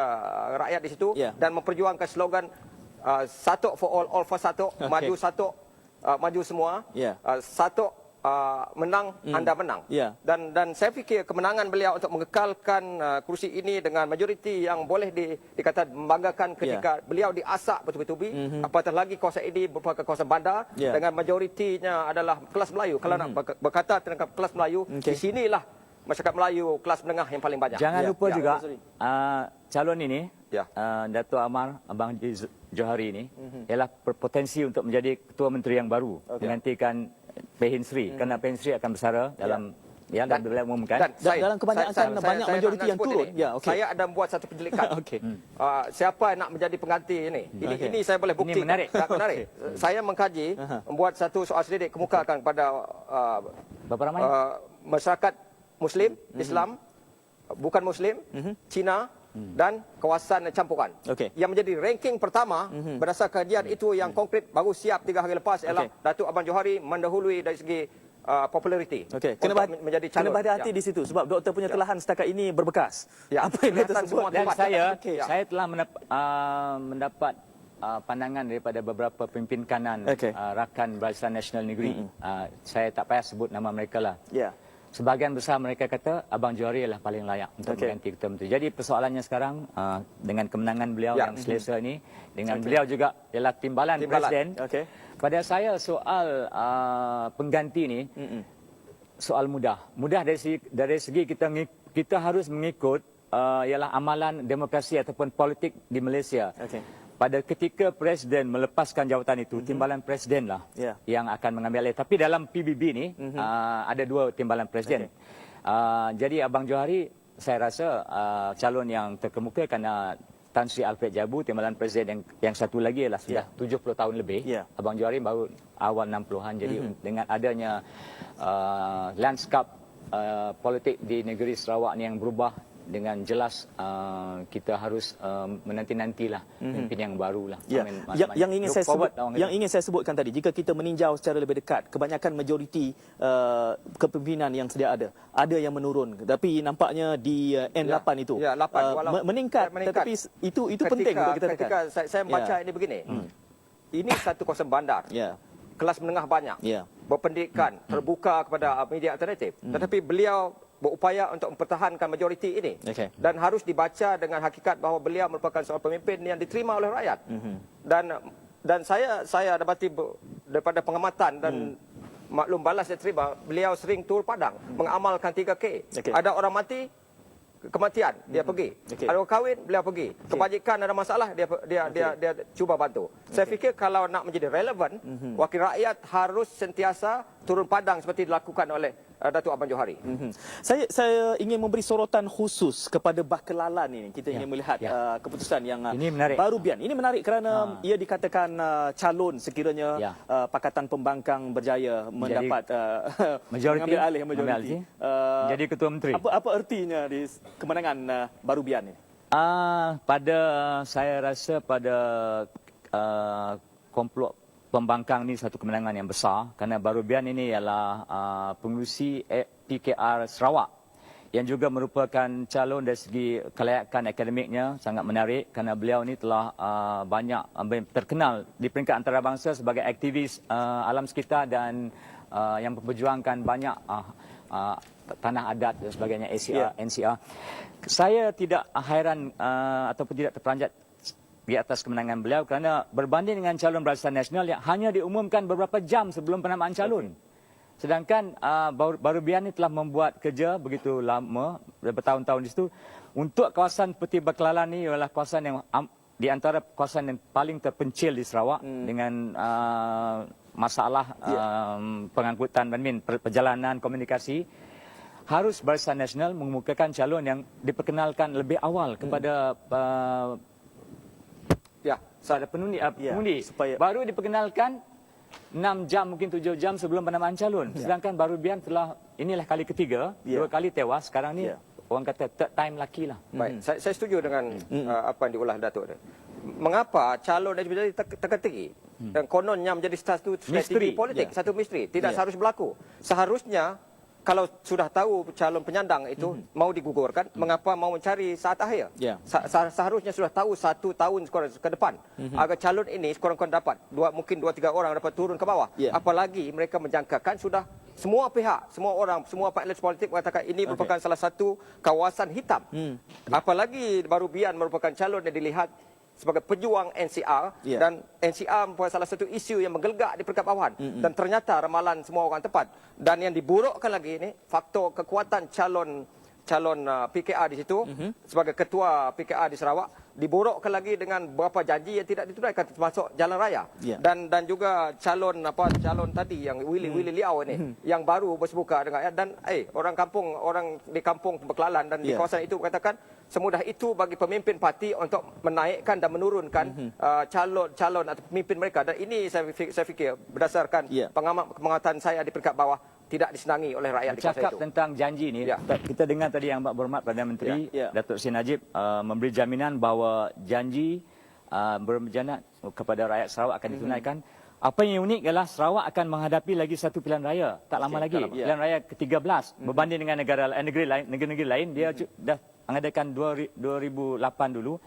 rakyat di situ dan memperjuangkan slogan Satok for all for Satok, maju Satok, maju semua. Satok menang, anda menang. Dan saya fikir kemenangan beliau untuk mengekalkan kursi ini dengan majoriti yang boleh dikata membanggakan ketika beliau diasak betul-betul. Apatah lagi kawasan ini merupakan kawasan bandar dengan majoritinya adalah kelas Melayu. Kalau nak berkata tentang kelas Melayu, di sinilah masyarakat Melayu kelas menengah yang paling banyak. Jangan lupa juga calon ini, Datuk Amar Abang Johari ini ialah berpotensi untuk menjadi Ketua Menteri yang baru menggantikan Pehin Sri, kerana Pehin Sri akan bersara dalam dan beliau umumkan. Dalam kebanyakan banyak majoriti yang turun. Saya ada membuat satu penjelikan. Siapa yang nak menjadi pengganti ini? Ini saya boleh bukti. Ini menarik. Saya mengkaji, membuat satu soal selidik, kemukakan kepada masyarakat Muslim, Islam, bukan Muslim, Cina dan kawasan campuran. Yang menjadi ranking pertama berdasarkan kajian itu yang konkret baru siap 3 hari lepas ialah Datuk Abang Johari mendahului dari segi populariti. Kena berhati di situ sebab doktor punya kelahan setakat ini berbekas. Apa yang kita sebut. Dan saya telah mendapat pandangan daripada beberapa pemimpin kanan rakan Barisan Nasional Negeri. Saya tak payah sebut nama mereka lah. Sebahagian besar mereka kata Abang Johari adalah paling layak untuk mengganti Ketua Menteri. Jadi persoalannya sekarang dengan kemenangan beliau yang selesa ini, dengan beliau juga ialah timbalan Presiden. Pada saya soal pengganti ini soal mudah. Mudah dari segi kita harus mengikut ialah amalan demokrasi ataupun politik di Malaysia. Pada ketika Presiden melepaskan jawatan itu, timbalan Presiden lah yang akan mengambil alih. Tapi dalam PBB ini ada 2 timbalan Presiden. Jadi Abang Johari, saya rasa calon yang terkemuka kerana Tan Sri Alfred Jabu, timbalan Presiden yang satu lagi ialah sudah 70 tahun lebih. Abang Johari baru awal 60-an. Jadi dengan adanya lanskap politik di negeri Sarawak ni yang berubah, dengan jelas kita harus menanti-nantilah pemimpin yang barulah. Yang ingin saya sebutkan tadi, jika kita meninjau secara lebih dekat, kebanyakan majoriti kepimpinan yang sedia ada yang menurun, tapi nampaknya di N8 itu meningkat. Tetapi itu penting untuk kita tekan. Ketika saya membaca ini begini, ini satu kawasan bandar, kelas menengah banyak, berpendidikan, terbuka kepada media alternatif, tetapi beliau berupaya untuk mempertahankan majoriti ini dan harus dibaca dengan hakikat bahawa beliau merupakan seorang pemimpin yang diterima oleh rakyat. Dan saya dapati daripada pengamatan dan maklum balas saya terima, beliau sering turun padang mengamalkan 3K. Ada orang mati, kematian dia pergi. Ada orang kahwin, beliau pergi. Kebajikan ada masalah, dia cuba bantu. Saya fikir kalau nak menjadi relevan, wakil rakyat harus sentiasa turun padang seperti dilakukan oleh Datuk Abang Johari. Saya ingin memberi sorotan khusus kepada Bakelalan ini. Kita ingin melihat keputusan yang Barubian. Ini menarik kerana ia dikatakan calon sekiranya Pakatan Pembangkang berjaya mendapat mengambil alih majoriti. Jadi Ketua Menteri. Apa ertinya di kemenangan Barubian ini? Saya rasa pada komplot Pembangkang ni satu kemenangan yang besar kerana Barubian ini ialah pengurusi PKR Sarawak yang juga merupakan calon dari segi kelayakan akademiknya sangat menarik kerana beliau ni telah banyak terkenal di peringkat antarabangsa sebagai aktivis alam sekitar dan yang memperjuangkan banyak tanah adat dan sebagainya, NCR. Saya tidak hairan ataupun tidak terperanjat di atas kemenangan beliau kerana berbanding dengan calon Barisan Nasional yang hanya diumumkan beberapa jam sebelum penamaan calon. Sedangkan Barubian ini telah membuat kerja begitu lama, bertahun-tahun di situ. Untuk kawasan seperti Bakelalan ini adalah kawasan yang di antara kawasan yang paling terpencil di Sarawak dengan masalah pengangkutan perjalanan komunikasi. Harus Barisan Nasional mengemukakan calon yang diperkenalkan lebih awal kepada pengundi, baru diperkenalkan 6 jam mungkin 7 jam sebelum penamaan calon. Sedangkan Barubian telah inilah kali ketiga, 2 kali tewas. Sekarang ni orang kata third time laki lah. Baik, saya setuju dengan apa yang diulah Datuk ni. Mengapa calon yang menjadi teka-teki dan kononnya menjadi satu strategi politik, satu misteri, tidak seharusnya berlaku. Seharusnya kalau sudah tahu calon penyandang itu mau digugurkan, mengapa mau mencari saat akhir? Seharusnya sudah tahu 1 tahun ke depan agar calon ini sekurang-kurangnya dapat mungkin 2-3 orang dapat turun ke bawah. Apalagi mereka menjangkakan sudah semua pihak, semua orang, semua partai politik mengatakan ini merupakan salah satu kawasan hitam. Apalagi Barubian merupakan calon yang dilihat sebagai pejuang NCR dan NCR merupakan salah satu isu yang menggelegak di peringkat bawahan dan ternyata ramalan semua orang tepat. Dan yang diburukkan lagi ini faktor kekuatan calon PKR di situ sebagai ketua PKR di Sarawak diburukkan lagi dengan beberapa janji yang tidak ditunaikan termasuk jalan raya dan juga calon tadi yang Willy Liao ini yang baru bersebuka dengan dan orang di kampung Bekelalan dan di kawasan itu mengatakan semudah itu bagi pemimpin parti untuk menaikkan dan menurunkan calon atau pemimpin mereka. Dan ini saya fikir berdasarkan pengamatan saya di peringkat bawah tidak disenangi oleh rakyat di kawasan itu. Cakap tentang janji ni, kita dengar tadi yang berhormat Perdana Menteri Datuk Seri Najib memberi jaminan bahawa janji berjanji kepada rakyat Sarawak akan ditunaikan. Apa yang unik ialah Sarawak akan menghadapi lagi satu pilihan raya tak lama lagi. Pilihan raya ke-13 berbanding dengan negara-negara lain dia dah mengadakan 2008 dulu.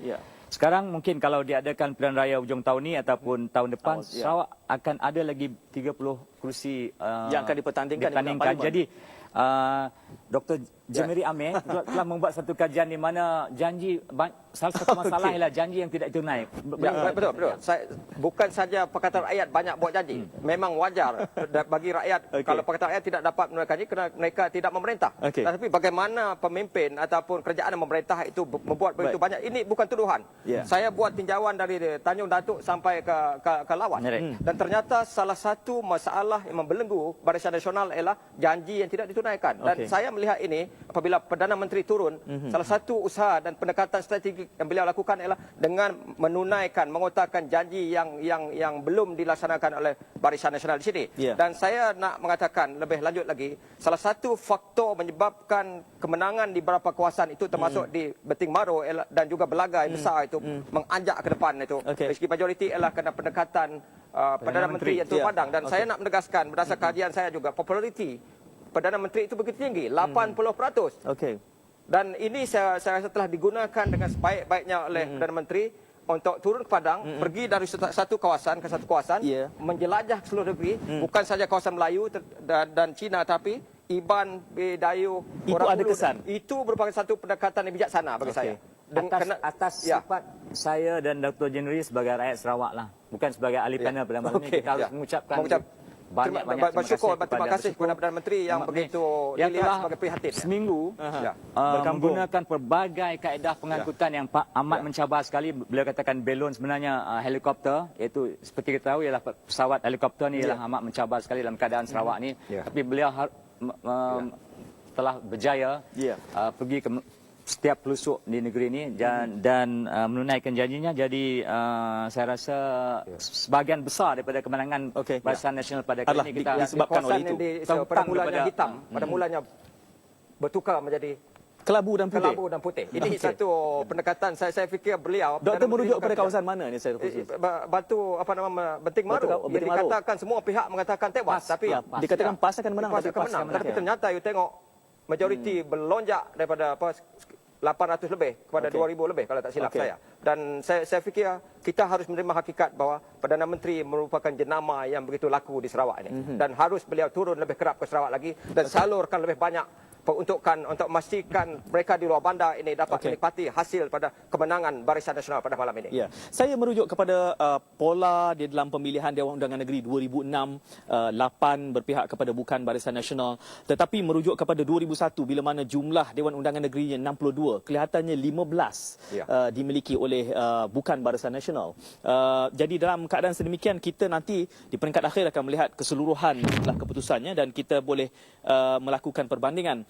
Sekarang mungkin kalau diadakan pilihan raya hujung tahun ni ataupun tahun depan, Sarawak akan ada lagi 30 kerusi yang akan dipertandingkan. Jadi Dr. Jemeri Amir telah membuat satu kajian di mana janji salah satu masalah ialah janji yang tidak ditunai. Betul. Bukan saja Pakatan Rakyat banyak buat janji. Memang wajar bagi rakyat kalau Pakatan Rakyat tidak dapat menunaikan janji kerana mereka tidak memerintah. Tetapi bagaimana pemimpin ataupun kerajaan memerintah itu membuat begitu banyak, ini bukan tuduhan. Saya buat tinjauan dari Tanjung Datuk sampai ke Lawas. Dan ternyata salah satu masalah yang membelenggu Barisan Nasional ialah janji yang tidak ditunaikan. Dan saya melihat ini apabila Perdana Menteri turun, salah satu usaha dan pendekatan strategi yang beliau lakukan ialah dengan menunaikan, mengotakkan janji yang belum dilaksanakan oleh Barisan Nasional di sini. Dan saya nak mengatakan lebih lanjut lagi, salah satu faktor menyebabkan kemenangan di beberapa kawasan itu termasuk di Beting Maru dan juga Belagai besar itu menganjak ke depan itu. Dari segi majoriti ialah kerana pendekatan Perdana Menteri yang turun padang. Dan saya nak menegaskan berdasarkan kajian saya juga populariti Perdana Menteri itu begitu tinggi, 80%. Dan ini saya rasa telah digunakan dengan sebaik-baiknya oleh Perdana Menteri untuk turun ke padang, pergi dari satu kawasan ke satu kawasan, menjelajah ke seluruh negeri, bukan saja kawasan Melayu dan Cina, tapi Iban, Dayu, Orang Ulu. Itu merupakan satu pendekatan yang bijaksana bagi saya. Atas sifat saya dan Dr. Jenri sebagai rakyat Sarawak lah, bukan sebagai ahli panel pada malam ini, kita harus mengucapkan banyak terima kasih kepada Perdana Menteri yang begitu dilihat sebagai prihatin. Seminggu menggunakan pelbagai kaedah pengangkutan yang amat mencabar sekali. Beliau katakan balon sebenarnya helikopter, iaitu seperti kita tahu ialah pesawat helikopter ni ialah amat mencabar sekali dalam keadaan Sarawak ni. Tapi beliau telah berjaya pergi ke setiap pelosok di negeri ini dan menunaikan janjinya. Jadi saya rasa sebahagian besar daripada kemenangan Barisan Nasional pada kali ini kita disebabkan oleh itu. Pada mulanya hitam, pada mulanya bertukar menjadi kelabu dan putih. Ini satu pendekatan saya fikir beliau. Doktor merujuk pada kawasan mana ni saya khusus? Batu Beting Maru. Yang dikatakan semua pihak mengatakan tewas, tapi dikatakan PAS akan menang. Tapi ternyata you tengok majoriti berlonjak daripada 800 lebih kepada 2000 lebih kalau tak silap saya. Dan saya fikir kita harus menerima hakikat bahawa Perdana Menteri merupakan jenama yang begitu laku di Sarawak ini. Dan harus beliau turun lebih kerap ke Sarawak lagi dan salurkan lebih banyak peruntukan untuk memastikan mereka di luar bandar ini dapat menikmati hasil pada kemenangan Barisan Nasional pada malam ini. Saya merujuk kepada pola di dalam pemilihan Dewan Undangan Negeri 2006, 8 berpihak kepada bukan Barisan Nasional, tetapi merujuk kepada 2001 bila mana jumlah Dewan Undangan Negerinya 62, kelihatannya 15 dimiliki oleh bukan Barisan Nasional. Jadi dalam keadaan sedemikian, kita nanti di peringkat akhir akan melihat keseluruhan jumlah keputusannya dan kita boleh melakukan perbandingan.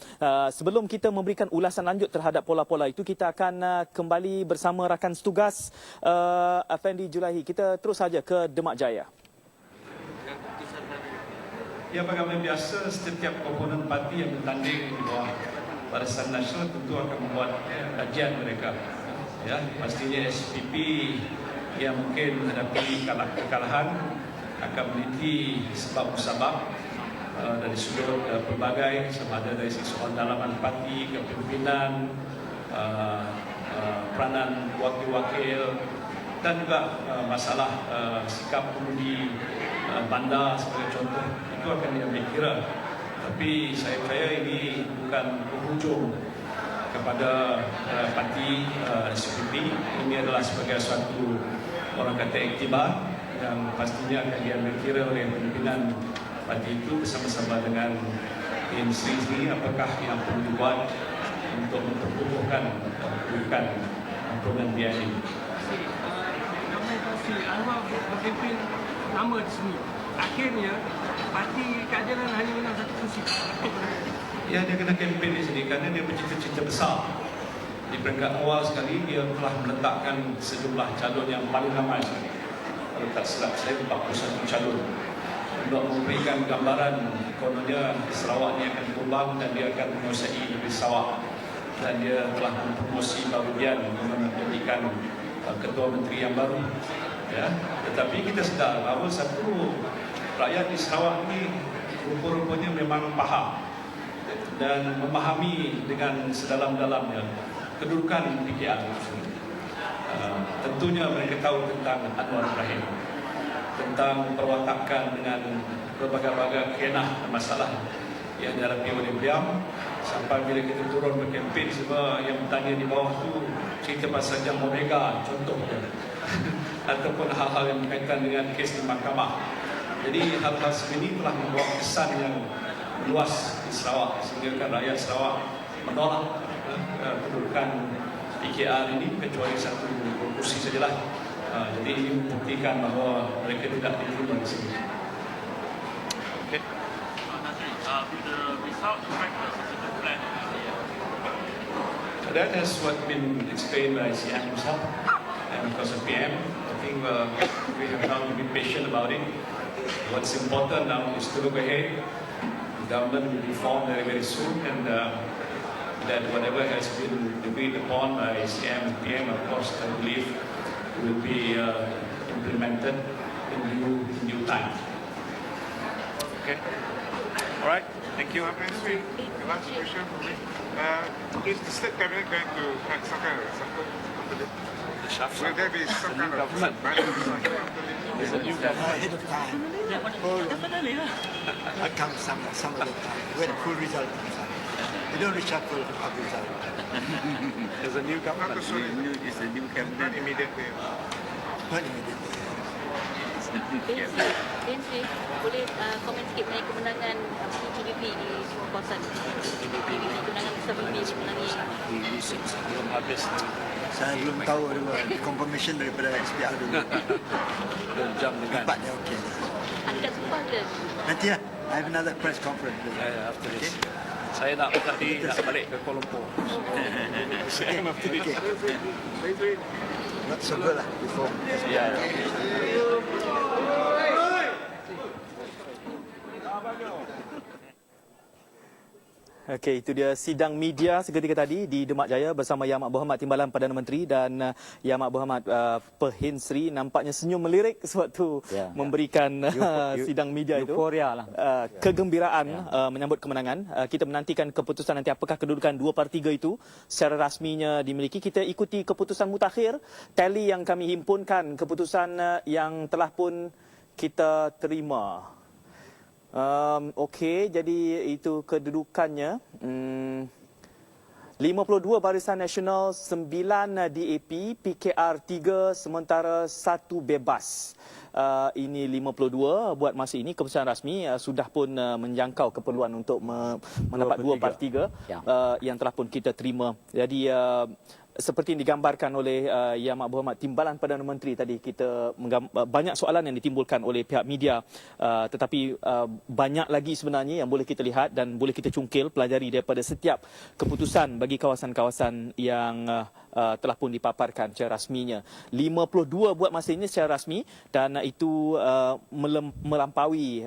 Sebelum kita memberikan ulasan lanjut terhadap pola-pola itu, kita akan kembali bersama rakan setugas Effendi Julahi. Kita terus saja ke Demak Jaya. Ya, bagaimana biasa, setiap komponen parti yang bertanding di bawah Barisan Nasional tentu akan membuat kajian mereka. Ya, pastinya SPP yang mungkin menghadapi kekalahan akan meneliti sebab-sebab dari sudut pelbagai, sama ada dari soal dalaman parti, kepimpinan, peranan wakil-wakil, dan juga masalah sikap pengundi bandar sebagai contoh. Itu akan diambil kira. Tapi saya percaya ini bukan penghujung kepada parti SPP. Ini adalah sebagai suatu orang kata iktibar yang pastinya akan diambil kira oleh pimpinan parti itu bersama-sama dengan industri sendiri apakah yang perlu dibuat untuk memperkukuhkan kedudukan program biaya ini. Anwar berkempen lama di sini. Akhirnya parti keadilan hanya menang satu kursi. Ya, dia kena kempen di sini kerana dia bercita-cita besar. Di peringkat awal sekali dia telah meletakkan sejumlah calon yang paling ramai sekali. Kalau tak silap saya 41 calon. Untuk memberikan gambaran kononnya Sarawak ini akan berkembang dan dia akan menguasai negeri Sarawak. Dan dia telah mempromosi Pak Rubian menjadikan ketua menteri yang baru. Ya, tetapi kita sedar bahawa satu rakyat di Sarawak ini rupa-rupanya memang faham dan memahami dengan sedalam-dalamnya kedudukan PKR. Tentunya mereka tahu tentang Anwar Ibrahim, tentang perwatakan dengan berbagai-bagai kenah masalah yang dihadapi oleh beliau. Sampai bila kita turun berkempen, semua yang bertanya di bawah tu cerita pasal Jam Omega contohnya. Ataupun hal-hal yang berkaitan dengan kes di mahkamah. Jadi hal-hal seperti ini telah membawa kesan yang luas di Sarawak sehingga kan rakyat Sarawak menolak kedudukan PKR ini kecuali satu kursi sajalah. Jadi ini membuktikan bahawa mereka tidak diterima di sini. Okay. That has what been explained by Sian himself and because of PM. I think we have now to be patient about it. What's important now is to look ahead. The government will be formed very, very soon, and that whatever has been agreed upon by CM and PM, of course, I believe will be implemented in due time. Okay. All right. Thank you. The last question for me. Is the state cabinet going to have some kind of reshuffle? Will there be some kind of There's a new government ahead of time. I come some of the time when full result comes out. We don't reshuffle the result. There's a new government. It's a new cabinet. Not immediately. Not immediately. Benji, boleh komen sikit mengenai kemenangan PDP di semua kawasan? PDP kemenangan besar PDP menangi. Belum habis. Saya belum tahu confirmation daripada SPR dulu. Jam dengan. Tempatnya okey. Ada sumpah ke? Nanti lah. I have another press conference. After this. Saya nak balik ke Kuala Lumpur. Okay. Not so good lah before. Yeah. Okey, itu dia sidang media seketika tadi di Demak Jaya bersama Yang Amat Berhormat Timbalan Perdana Menteri dan Yang Amat Berhormat Perhensri nampaknya senyum melirik sewaktu memberikan sidang media itu. Euforia lah. Kegembiraan menyambut kemenangan. Kita menantikan keputusan nanti apakah kedudukan 2/3 itu secara rasminya dimiliki. Kita ikuti keputusan mutakhir, tally yang kami himpunkan, keputusan yang telah pun kita terima. Okey, jadi itu kedudukannya. 52 Barisan Nasional, 9 DAP, PKR 3 sementara 1 bebas. Ini 52 buat masa ini keputusan rasmi sudah pun menjangkau keperluan untuk mendapat 2/3 yang telah pun kita terima. Jadi seperti yang digambarkan oleh Yang Amat Berhormat Timbalan Perdana Menteri tadi, kita banyak soalan yang ditimbulkan oleh pihak media, tetapi banyak lagi sebenarnya yang boleh kita lihat dan boleh kita cungkil pelajari daripada setiap keputusan bagi kawasan-kawasan yang telah pun dipaparkan secara rasminya. 52 buat masa ini secara rasmi dan itu melampaui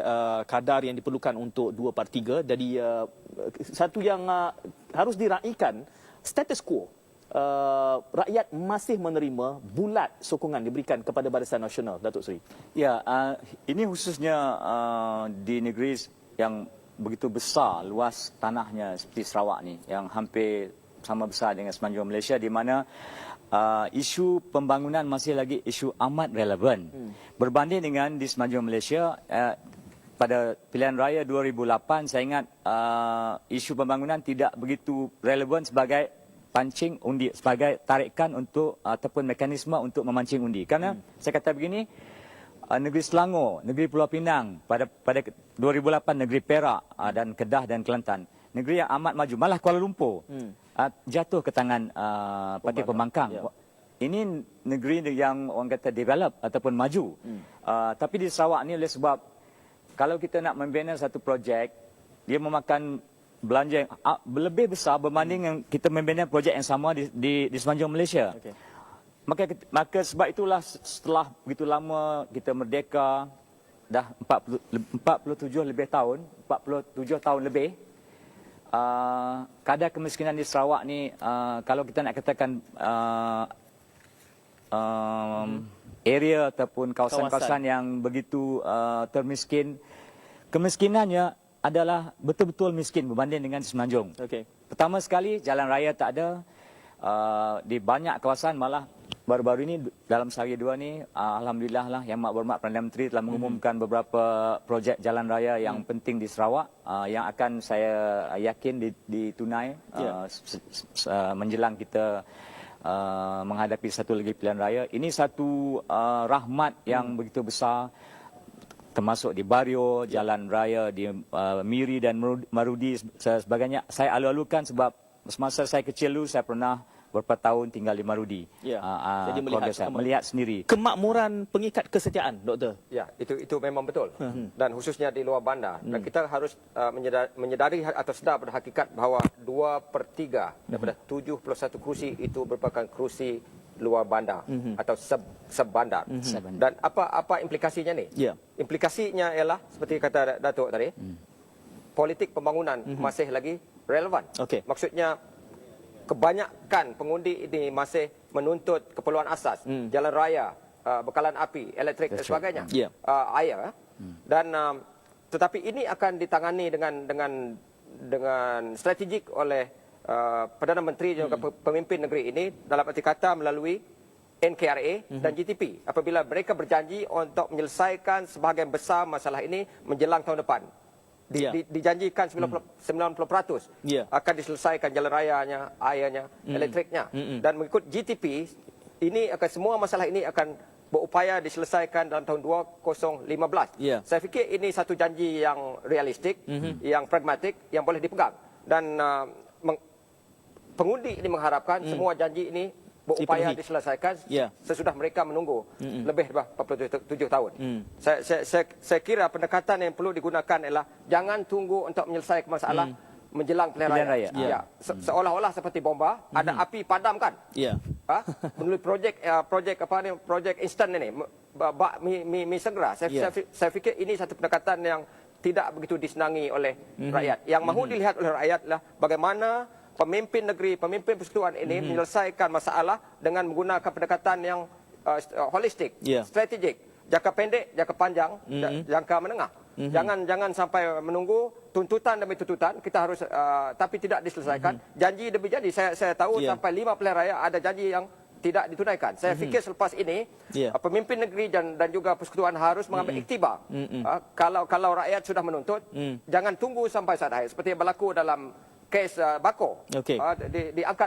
kadar yang diperlukan untuk 2/3. Jadi satu yang harus diraikan, status quo. Rakyat masih menerima bulat sokongan diberikan kepada Barisan Nasional, Datuk Seri. Ya, ini khususnya di negeri yang begitu besar luas tanahnya seperti Sarawak ni, yang hampir sama besar dengan semenanjung Malaysia, di mana isu pembangunan masih lagi isu amat relevan. Berbanding dengan di semenanjung Malaysia, pada pilihan raya 2008 saya ingat isu pembangunan tidak begitu relevan sebagai pancing undi, sebagai tarikan untuk ataupun mekanisme untuk memancing undi. Karena saya kata begini, negeri Selangor, negeri Pulau Pinang, pada 2008 negeri Perak dan Kedah dan Kelantan, negeri yang amat maju, malah Kuala Lumpur jatuh ke tangan parti pembangkang. Ya. Ini negeri yang orang kata develop ataupun maju. Tapi di Sarawak ni oleh sebab kalau kita nak membina satu projek, dia memakan belanja yang lebih besar berbanding yang kita membina projek yang sama di semenanjung Malaysia. Okay. Maka sebab itulah setelah begitu lama kita merdeka, dah 47 tahun lebih, kadar kemiskinan di Sarawak ni, kalau kita nak katakan area ataupun kawasan-kawasan yang begitu termiskin, kemiskinannya adalah betul-betul miskin berbanding dengan semenanjung. Okay. Pertama sekali, jalan raya tak ada. Di banyak kawasan, malah baru-baru ini dalam sehari dua ni, alhamdulillah lah Yang Berhormat Perdana Menteri telah mengumumkan beberapa projek jalan raya yang penting di Sarawak, yang akan saya yakin ditunai menjelang kita menghadapi satu lagi pilihan raya. Ini satu rahmat yang begitu besar, termasuk di Bario, jalan raya di Miri dan Marudi sebagainya. Saya alu-alukan sebab semasa saya kecil dulu saya pernah beberapa tahun tinggal di Marudi. Ya. Jadi melihat sendiri. Kemakmuran pengikat kesetiaan, Doktor. Ya, itu memang betul. Dan khususnya di luar bandar. Dan kita harus menyedari atau sedar pada hakikat bahawa 2/3 daripada 71 kerusi itu merupakan kerusi luar bandar atau sub-bandar. Dan apa implikasinya ni? Yeah. Implikasinya ialah seperti kata Datuk tadi, politik pembangunan masih lagi relevan. Okay. Maksudnya kebanyakan pengundi ini masih menuntut keperluan asas, jalan raya, bekalan api, elektrik dan sebagainya, air. Dan tetapi ini akan ditangani dengan strategik oleh Perdana Menteri dan pemimpin negeri ini, dalam arti kata melalui NKRA dan GTP, apabila mereka berjanji untuk menyelesaikan sebahagian besar masalah ini menjelang tahun depan. Dijanjikan 90% akan diselesaikan jalan rayanya, airnya, elektriknya. Dan mengikut GTP, ini akan semua masalah ini akan berupaya diselesaikan dalam tahun 2015. Saya fikir ini satu janji yang realistik, yang pragmatik, yang boleh dipegang. Dan pengundi ini mengharapkan semua janji ini berupaya diselesaikan sesudah mereka menunggu lebih daripada 47 tahun. Saya kira pendekatan yang perlu digunakan ialah jangan tunggu untuk menyelesaikan masalah menjelang pilihan raya. Seolah-olah seperti bomba, ada api padamkan. Melalui projek instan ini, mi segera. Saya fikir ini satu pendekatan yang tidak begitu disenangi oleh rakyat. Yang mahu dilihat oleh rakyat adalah bagaimana pemimpin negeri, pemimpin persekutuan ini menyelesaikan masalah dengan menggunakan pendekatan yang holistik, strategik, jangka pendek, jangka panjang, jangka menengah. Jangan sampai menunggu tuntutan demi tuntutan, kita harus tapi tidak diselesaikan. Janji demi janji. Saya tahu sampai 5 pilihan raya ada janji yang tidak ditunaikan. Saya fikir selepas ini pemimpin negeri dan juga persekutuan harus mengambil iktibar. Kalau rakyat sudah menuntut, jangan tunggu sampai saat akhir seperti yang berlaku dalam kes Bako.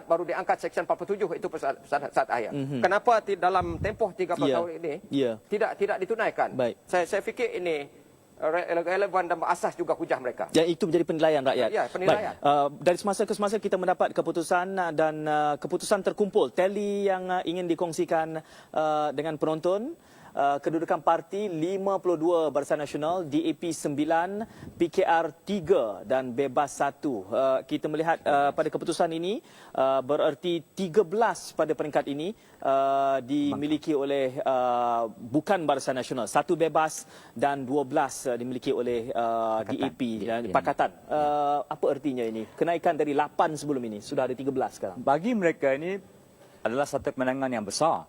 Baru diangkat Seksyen 47 itu saat akhir. Kenapa dalam tempoh 30 tahun ini tidak ditunaikan? Saya fikir ini relevan dan berasas juga hujah mereka. Dan itu menjadi penilaian rakyat. Ya, penilaian. Dari semasa ke semasa kita mendapat keputusan dan keputusan terkumpul. Tally yang ingin dikongsikan dengan penonton. kedudukan parti 52 Barisan Nasional, DAP 9, PKR 3 dan Bebas 1. Kita melihat pada keputusan ini bererti 13 pada peringkat ini dimiliki oleh bukan Barisan Nasional, 1 bebas dan 12 dimiliki oleh DAP dan Pakatan. Apa artinya ini? Kenaikan dari 8 sebelum ini, sudah ada 13 sekarang. Bagi mereka ini adalah satu kemenangan yang besar,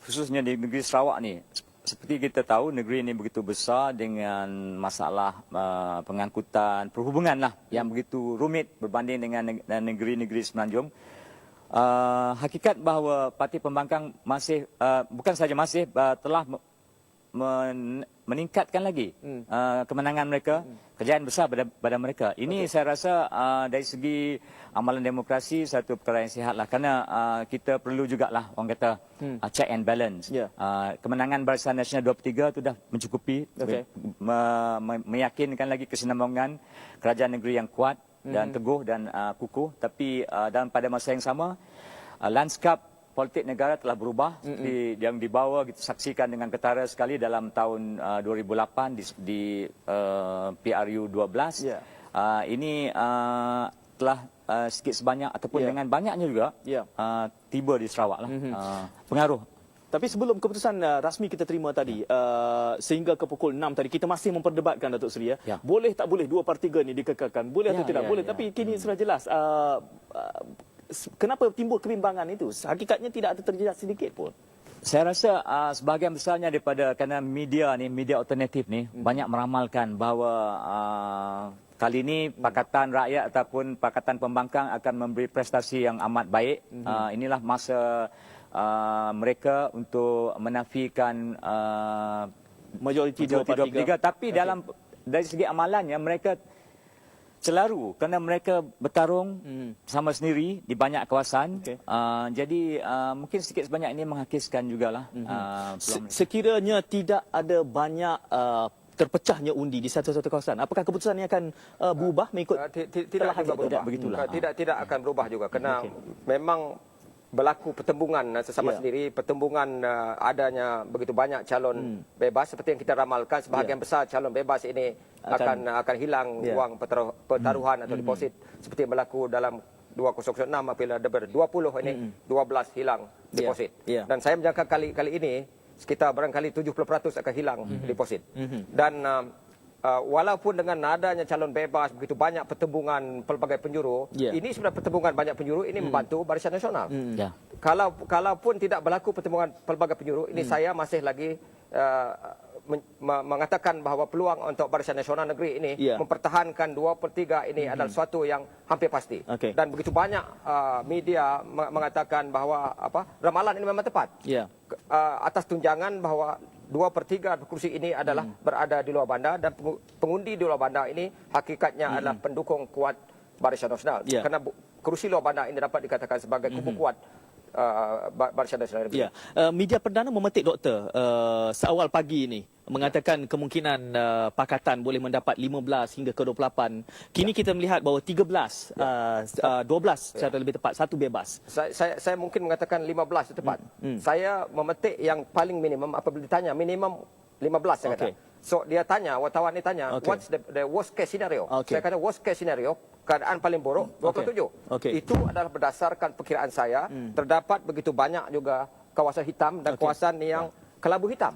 khususnya di negeri Sarawak ni. Seperti kita tahu, negeri ini begitu besar dengan masalah pengangkutan, perhubungan lah yang begitu rumit berbanding dengan negeri-negeri Semenanjung. Hakikat bahawa Parti Pembangkang masih, bukan saja masih, telah meningkatkan lagi kemenangan mereka, kejayaan besar pada mereka. Ini saya rasa dari segi amalan demokrasi satu perkara yang sihat lah, kerana kita perlu jugalah orang kata check and balance. Kemenangan Barisan Nasional 23 itu dah mencukupi, meyakinkan lagi kesinambungan kerajaan negeri yang kuat dan teguh dan kukuh. Tapi dalam pada masa yang sama, lanskap politik negara telah berubah seperti yang dibawa kita saksikan dengan ketara sekali dalam tahun 2008 di PRU 12. Ini telah sikit sebanyak ataupun dengan banyaknya juga tiba di Sarawak lah pengaruh. Tapi sebelum keputusan rasmi kita terima tadi, sehingga ke pukul 6 tadi, kita masih memperdebatkan, Datuk Seri. Boleh tak boleh 2/3 ni dikekalkan? Boleh atau tidak? Boleh. Tapi kini sudah jelas. Kenapa timbul kebimbangan itu? Hakikatnya tidak ada terjejas sedikit pun. Saya rasa sebahagian besarnya daripada kerana media ni, media alternatif ni banyak meramalkan bahawa kali ini Pakatan Rakyat ataupun Pakatan Pembangkang akan memberi prestasi yang amat baik. Inilah masa mereka untuk menafikan majoriti 2/3. Tapi dalam dari segi amalannya mereka selaru kerana mereka bertarung sama sendiri di banyak kawasan. Jadi mungkin sedikit sebanyak ini menghakiskan jugalah. Sekiranya tidak ada banyak terpecahnya undi di satu-satu kawasan, apakah keputusan ini akan berubah mengikut tidak akan berubah juga, kerana memang berlaku pertembungan sesama sendiri, pertembungan adanya begitu banyak calon bebas. Seperti yang kita ramalkan, sebahagian besar calon bebas ini akan hilang wang pertaruhan atau deposit, seperti yang berlaku dalam 2006 apabila ada 20 ini 12 hilang deposit. Dan saya menjangka kali ini sekitar barangkali 70% akan hilang deposit. Dan walaupun dengan adanya calon bebas, begitu banyak pertembungan pelbagai penjuru, ini sebenarnya pertembungan banyak penjuru ini membantu Barisan Nasional. Kalaupun tidak berlaku pertembungan pelbagai penjuru, ini saya masih lagi mengatakan bahawa peluang untuk Barisan Nasional negeri ini mempertahankan 2/3 ini adalah suatu yang hampir pasti. Dan begitu banyak media mengatakan bahawa ramalan ini memang tepat. Atas tunjangan bahawa 2/3 kursi ini adalah berada di luar bandar, dan pengundi di luar bandar ini hakikatnya adalah pendukung kuat Barisan Nasional. Kerana kursi luar bandar ini dapat dikatakan sebagai kubu kuat Barisan Nasional. Media perdana memetik doktor seawal pagi ini mengatakan kemungkinan Pakatan boleh mendapat 15 hingga ke 28. Kini kita melihat bahawa 13, 12 secara lebih tepat, 1 bebas. Saya mungkin mengatakan 15 itu tepat. Saya memetik yang paling minimum apabila ditanya minimum 15 saya kata. So dia tanya, wartawan ni tanya, what's the worst case scenario? Saya kata worst case scenario, keadaan paling buruk 27. Itu adalah berdasarkan perkiraan saya. Terdapat begitu banyak juga kawasan hitam dan kawasan yang kelabu hitam.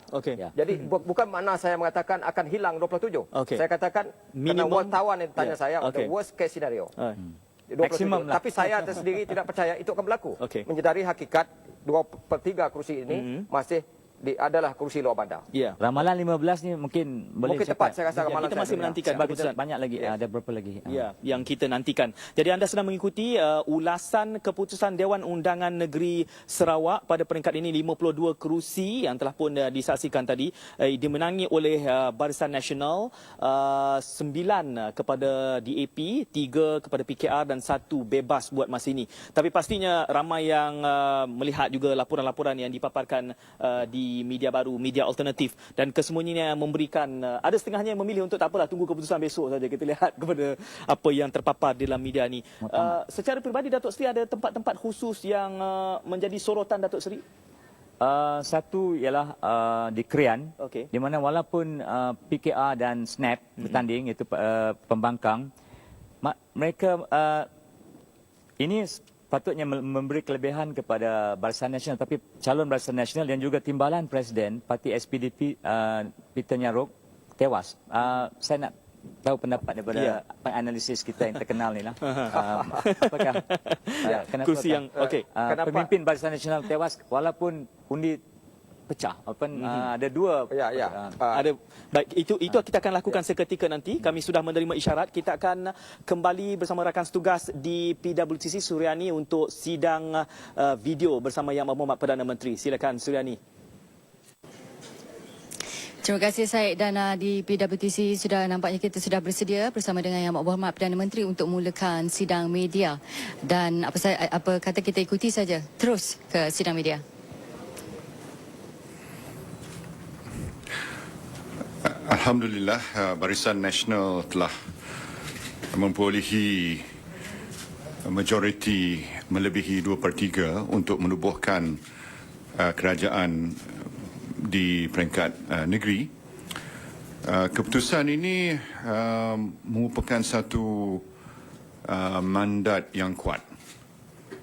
Jadi bukan makna saya mengatakan akan hilang 27. Saya katakan minimum, kerana wartawan yang tanya saya the worst case scenario. 27. Tapi saya sendiri tidak percaya itu akan berlaku. Menyedari hakikat 2/3 kursi ini masih adalah kursi luar bandar. Ramalan 15 ni mungkin boleh tepat. Saya rasa ramalan kita masih menantikan keputusan. Banyak lagi, ada berapa lagi? Yang kita nantikan. Jadi anda sedang mengikuti ulasan keputusan Dewan Undangan Negeri Sarawak pada peringkat ini 52 kerusi yang telah pun disaksikan tadi dimenangi oleh Barisan Nasional, 9 kepada DAP, 3 kepada PKR dan 1 bebas buat masa ini. Tapi pastinya ramai yang melihat juga laporan-laporan yang dipaparkan di media baru, media alternatif, dan kesemuanya memberikan ada setengahnya yang memilih untuk tak apalah, tunggu keputusan besok saja, kita lihat kepada apa yang terpapar dalam media ni. Secara peribadi Datuk Seri ada tempat-tempat khusus yang menjadi sorotan Datuk Seri? Satu ialah di Krian, di mana walaupun PKR dan SNAP bertanding, itu pembangkang, mereka ini patutnya memberi kelebihan kepada Barisan Nasional, tapi calon Barisan Nasional dan juga timbalan Presiden Parti SPDP Peter Nyaruk tewas. Saya nak tahu pendapat daripada analisis kita yang terkenal ni lah. Apakah kenapa kursi yang pemimpin Barisan Nasional tewas walaupun undi pecah? Ada dua. Ada. Baik, itu kita akan lakukan seketika nanti. Kami sudah menerima isyarat. Kita akan kembali bersama rakan setugas di PWTC Suryani untuk sidang video bersama Yang Berhormat Perdana Menteri. Silakan Suryani. Terima kasih Syed, dan di PWTC nampaknya kita sudah bersedia bersama dengan Yang Berhormat Perdana Menteri untuk mulakan sidang media. Dan apa kata kita ikuti saja terus ke sidang media. Alhamdulillah, Barisan Nasional telah memperolehi majoriti melebihi 2/3 untuk menubuhkan kerajaan di peringkat negeri. Keputusan ini merupakan satu mandat yang kuat.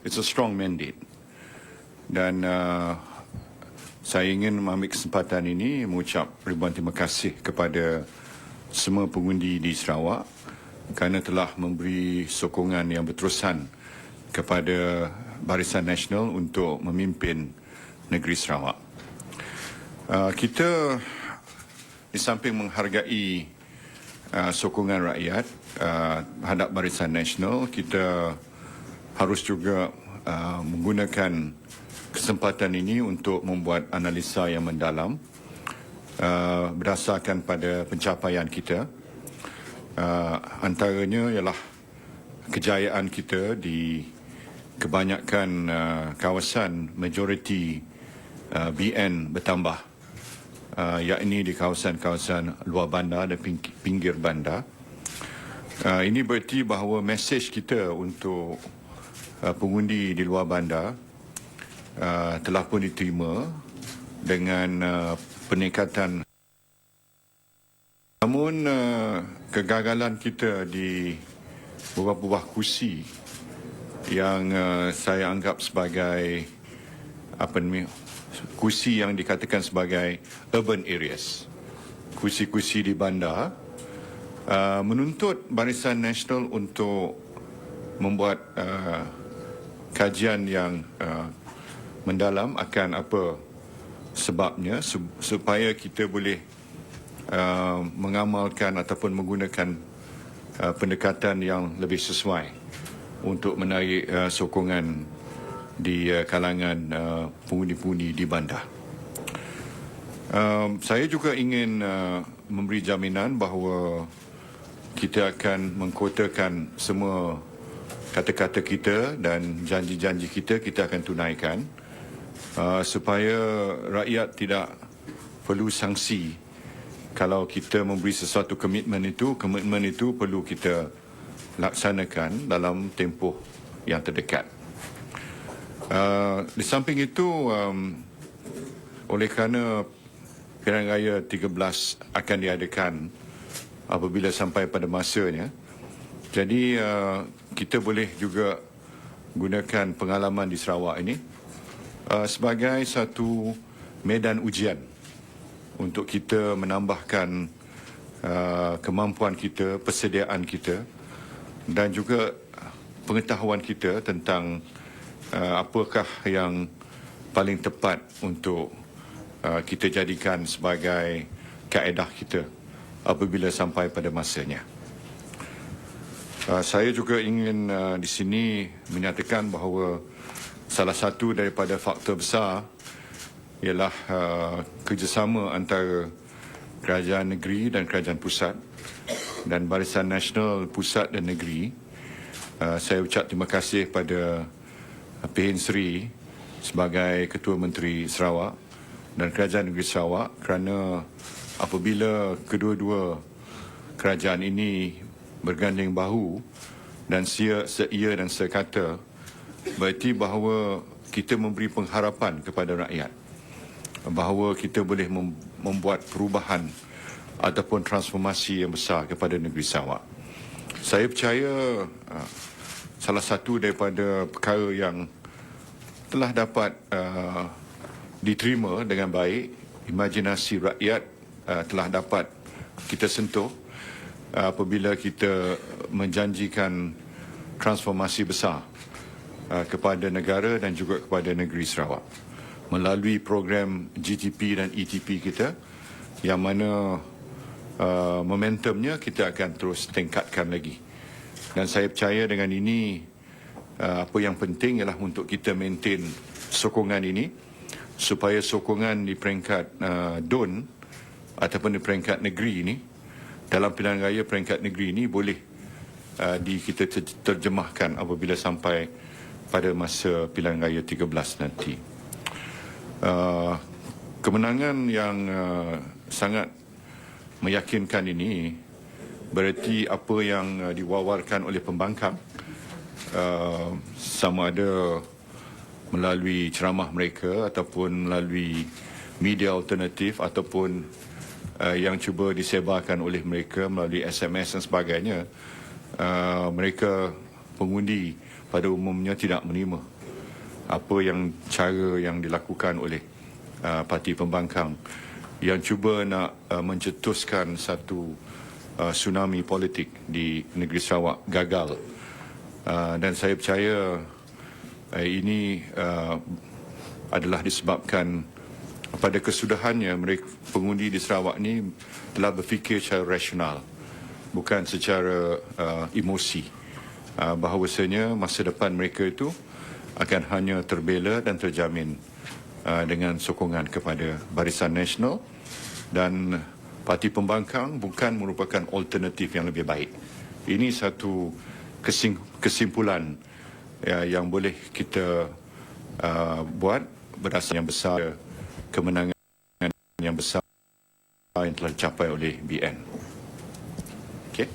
It's a strong mandate. Dan saya ingin mengambil kesempatan ini mengucap ribuan terima kasih kepada semua pengundi di Sarawak kerana telah memberi sokongan yang berterusan kepada Barisan Nasional untuk memimpin negeri Sarawak. Kita di samping menghargai sokongan rakyat terhadap Barisan Nasional, kita harus juga menggunakan kesempatan ini untuk membuat analisa yang mendalam berdasarkan pada pencapaian kita. Antaranya ialah kejayaan kita di kebanyakan kawasan majoriti BN bertambah, yakni di kawasan-kawasan luar bandar dan pinggir bandar. Ini berarti bahawa mesej kita untuk pengundi di luar bandar telah pun diterima dengan peningkatan. Namun kegagalan kita di beberapa buah kursi yang saya anggap sebagai kursi yang dikatakan sebagai urban areas, kursi-kursi di bandar, menuntut Barisan Nasional untuk membuat kajian yang mendalam akan apa sebabnya supaya kita boleh mengamalkan ataupun menggunakan pendekatan yang lebih sesuai untuk menarik sokongan di kalangan pengundi-pengundi di bandar. Saya juga ingin memberi jaminan bahawa kita akan mengkotakan semua kata-kata kita dan janji-janji kita akan tunaikan supaya rakyat tidak perlu sanksi kalau kita memberi sesuatu komitmen itu perlu kita laksanakan dalam tempoh yang terdekat. Di samping itu, oleh kerana pilihan raya 13 akan diadakan apabila sampai pada masanya, jadi kita boleh juga gunakan pengalaman di Sarawak ini sebagai satu medan ujian untuk kita menambahkan kemampuan kita, persediaan kita dan juga pengetahuan kita tentang apakah yang paling tepat untuk kita jadikan sebagai kaedah kita apabila sampai pada masanya. Saya juga ingin di sini menyatakan bahawa salah satu daripada faktor besar ialah kerjasama antara kerajaan negeri dan kerajaan pusat dan Barisan Nasional Pusat dan Negeri. Saya ucap terima kasih pada P.N. Sri sebagai Ketua Menteri Sarawak dan Kerajaan Negeri Sarawak kerana apabila kedua-dua kerajaan ini berganding bahu dan seia dan sekata, berarti bahawa kita memberi pengharapan kepada rakyat bahawa kita boleh membuat perubahan ataupun transformasi yang besar kepada negeri Sarawak. Saya percaya salah satu daripada perkara yang telah dapat diterima dengan baik, imajinasi rakyat telah dapat kita sentuh apabila kita menjanjikan transformasi besar kepada negara dan juga kepada negeri Sarawak melalui program GTP dan ETP kita, yang mana momentumnya kita akan terus tingkatkan lagi. Dan saya percaya dengan ini apa yang penting ialah untuk kita maintain sokongan ini supaya sokongan di peringkat DUN ataupun di peringkat negeri ini, dalam pilihan raya peringkat negeri ini boleh kita terjemahkan apabila sampai pada masa pilihan raya 13 nanti. Kemenangan yang sangat meyakinkan ini berarti apa yang diwawarkan oleh pembangkang, sama ada melalui ceramah mereka ataupun melalui media alternatif ataupun yang cuba disebarkan oleh mereka melalui SMS dan sebagainya, mereka pengundi pada umumnya tidak menerima apa yang cara yang dilakukan oleh parti pembangkang yang cuba nak mencetuskan satu tsunami politik di negeri Sarawak gagal. Dan saya percaya ini adalah disebabkan pada kesudahannya mereka pengundi di Sarawak ni telah berfikir secara rasional, bukan secara emosi, bahawasanya masa depan mereka itu akan hanya terbela dan terjamin dengan sokongan kepada Barisan Nasional, dan parti pembangkang bukan merupakan alternatif yang lebih baik. Ini satu kesimpulan yang boleh kita buat berdasarkan yang besar kemenangan yang besar yang telah dicapai oleh BN. Okey.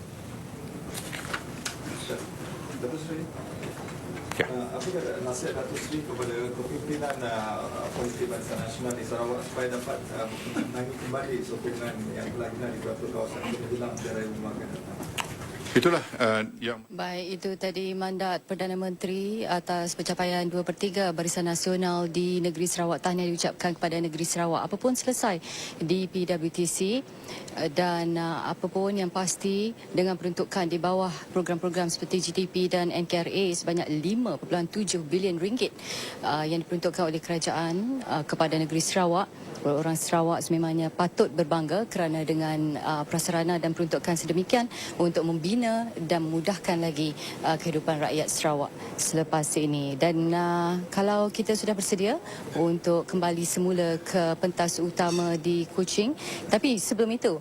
Apakah nasihat Datuk Seri kepada kepimpinan politik Barisan Nasional di Sarawak supaya dapat menangi kembali sokongan yang telah hina di beberapa kawasan menjelang Raya Umum akan datang? Itulah yang... Baik, itu tadi mandat Perdana Menteri atas pencapaian 2/3 Barisan Nasional di negeri Sarawak. Tahniah diucapkan kepada negeri Sarawak. Apapun selesai di PWTC dan apapun yang pasti dengan peruntukan di bawah program-program seperti GTP dan NKRA sebanyak 5.7 bilion ringgit yang diperuntukkan oleh kerajaan kepada negeri Sarawak. Orang Sarawak sememangnya patut berbangga kerana dengan prasarana dan peruntukan sedemikian untuk membina dan memudahkan lagi kehidupan rakyat Sarawak selepas ini. Dan kalau kita sudah bersedia untuk kembali semula ke pentas utama di Kuching, tapi sebelum itu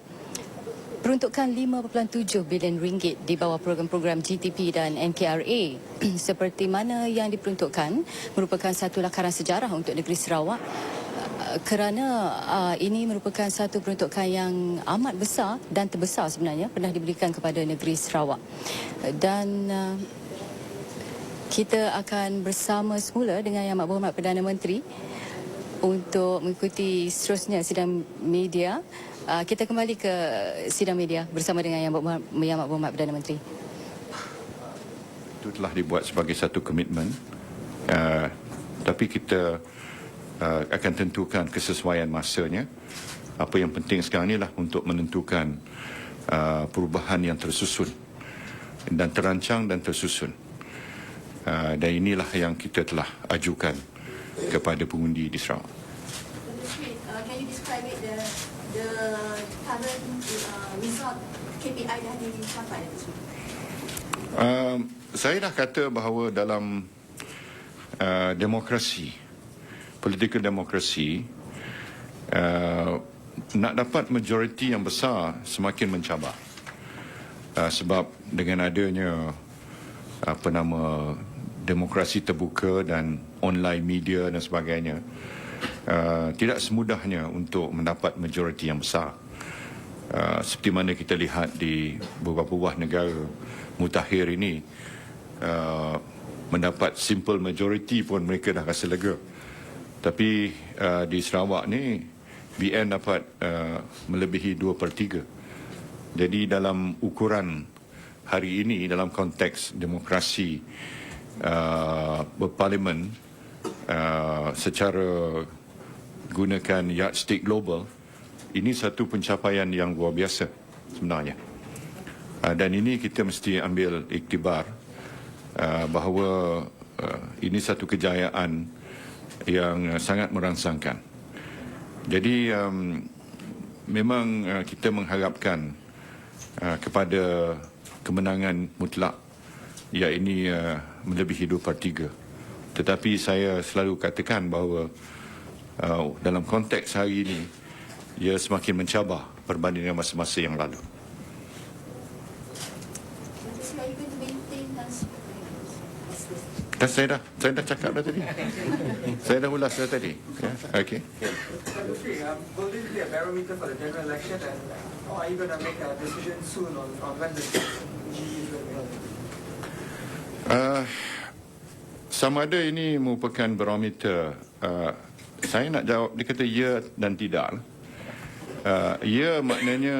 peruntukan 5.7 bilion ringgit di bawah program-program GTP dan NKRA seperti mana yang diperuntukkan merupakan satu lakaran sejarah untuk negeri Sarawak, kerana ini merupakan satu peruntukan yang amat besar dan terbesar sebenarnya pernah diberikan kepada negeri Sarawak. Dan kita akan bersama semula dengan Yang Amat Berhormat Perdana Menteri untuk mengikuti seterusnya sidang media. Kita kembali ke sidang media bersama dengan Yang Amat Berhormat Perdana Menteri. Itu telah dibuat sebagai satu komitmen, tapi kita akan tentukan kesesuaian masanya. Apa yang penting sekarang inilah untuk menentukan perubahan yang tersusun dan terancang dan tersusun. Dan inilah yang kita telah ajukan kepada pengundi di Sarawak. Can you describe it the current result KPI dah dicapai? Saya dah kata bahawa dalam demokrasi, political demokrasi, nak dapat majoriti yang besar semakin mencabar. Sebab dengan adanya demokrasi terbuka dan online media dan sebagainya, tidak semudahnya untuk mendapat majoriti yang besar. Seperti mana kita lihat di beberapa buah negara mutakhir ini, mendapat simple majority pun mereka dah rasa lega. Tapi di Sarawak ni BN dapat melebihi 2/3. Jadi dalam ukuran hari ini, dalam konteks demokrasi berparlimen secara gunakan yardstick global, ini satu pencapaian yang luar biasa sebenarnya. Dan ini kita mesti ambil iktibar bahawa ini satu kejayaan yang sangat merangsangkan. Jadi memang kita mengharapkan kepada kemenangan mutlak, ia ini melebihi 2/3. Tetapi saya selalu katakan bahawa dalam konteks hari ini ia semakin mencabar berbanding dengan masa-masa yang lalu. Saya dah cakap dah tadi. Saya dah ulas dah tadi. Okey. Will this be a barometer for the general election, and are you going to make a decision soon on when the GE is going to be held? Sama ada ini merupakan barometer. Saya nak jawab, dia kata ya dan tidak. Ya maknanya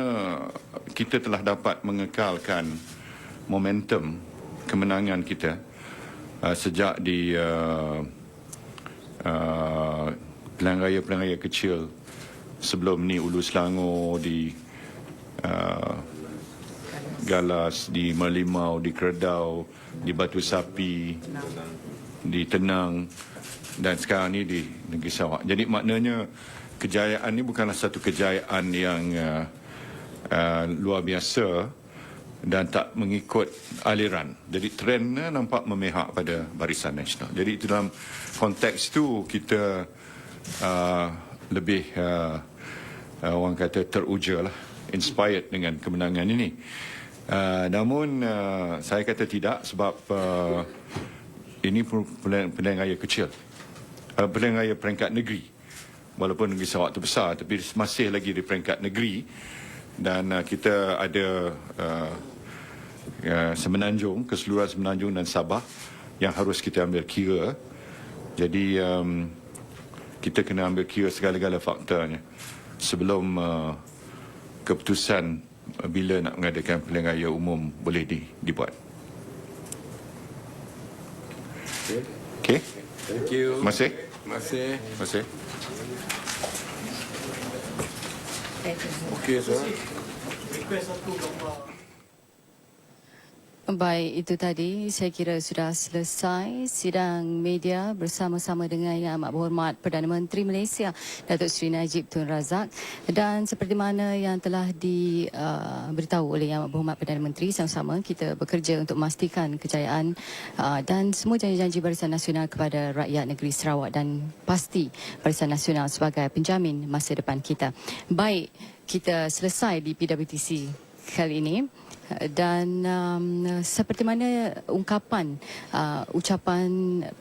kita telah dapat mengekalkan momentum kemenangan kita sejak di pilihan raya kecil sebelum ni, Ulu Selangor, di Galas, di Merlimau, di Keredau, di Batu Sapi, di Tenang, dan sekarang ni di Negeri Sarawak. Jadi maknanya kejayaan ni bukanlah satu kejayaan yang luar biasa dan tak mengikut aliran. Jadi trendnya nampak memihak pada Barisan Nasional. Jadi itu dalam konteks itu kita lebih orang kata teruja lah, inspired dengan kemenangan ini. Namun saya kata tidak, sebab ini pilihan raya kecil, pilihan raya peringkat negeri. Walaupun Negeri Sarawak itu besar, tapi masih lagi di peringkat negeri. Dan kita ada Semenanjung, keseluruhan Semenanjung dan Sabah yang harus kita ambil kira. Jadi kita kena ambil kira segala-gala faktornya sebelum keputusan bila nak mengadakan pilihan raya umum boleh dibuat. Okey. Thank you. Terima kasih. Terima kasih. Terima kasih. Okey, sir. Baik, itu tadi saya kira sudah selesai sidang media bersama-sama dengan Yang Amat Berhormat Perdana Menteri Malaysia Datuk Seri Najib Tun Razak, dan seperti mana yang telah diberitahu oleh Yang Amat Berhormat Perdana Menteri, sama-sama kita bekerja untuk memastikan kejayaan dan semua janji-janji Barisan Nasional kepada rakyat negeri Sarawak, dan pasti Barisan Nasional sebagai penjamin masa depan kita. Baik, kita selesai di PWTC kali ini. Dan seperti mana ungkapan ucapan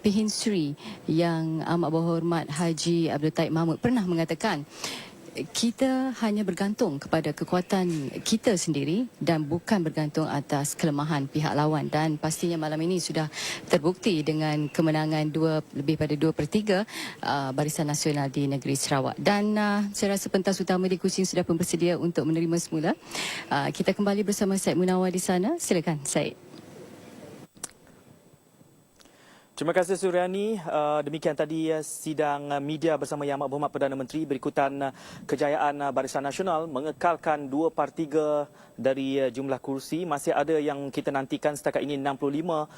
Pihin Sri Yang Amat Berhormat Haji Abdul Taib Mahmud pernah mengatakan, kita hanya bergantung kepada kekuatan kita sendiri dan bukan bergantung atas kelemahan pihak lawan. Dan pastinya malam ini sudah terbukti dengan kemenangan lebih pada 2/3 Barisan Nasional di negeri Sarawak. Dan saya rasa pentas utama di Kuching sudah pun bersedia untuk menerima semula. Kita kembali bersama Syed Munawar di sana. Silakan Syed. Terima kasih Suryani. Demikian tadi sidang media bersama Yang Amat Berhormat Perdana Menteri. Berikutan kejayaan Barisan Nasional mengekalkan 2/3 dari jumlah kursi. Masih ada yang kita nantikan, setakat ini 65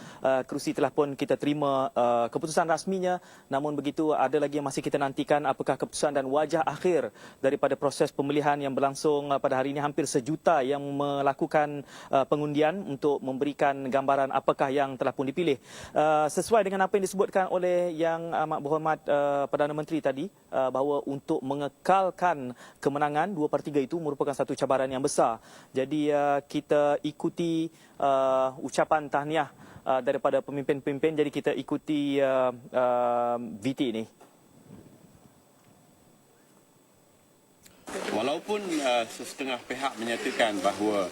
kursi telah pun kita terima keputusan rasminya. Namun begitu, ada lagi yang masih kita nantikan, apakah keputusan dan wajah akhir daripada proses pemilihan yang berlangsung pada hari ini. Hampir 1 juta yang melakukan pengundian untuk memberikan gambaran apakah yang telah pun dipilih. Sesuai dengan apa yang disebutkan oleh Yang Amat Berhormat Perdana Menteri tadi, bahawa untuk mengekalkan kemenangan 2/3 itu merupakan satu cabaran yang besar. Jadi kita ikuti ucapan tahniah daripada pemimpin-pemimpin. Jadi kita ikuti VT ini. Walaupun setengah pihak menyatakan bahawa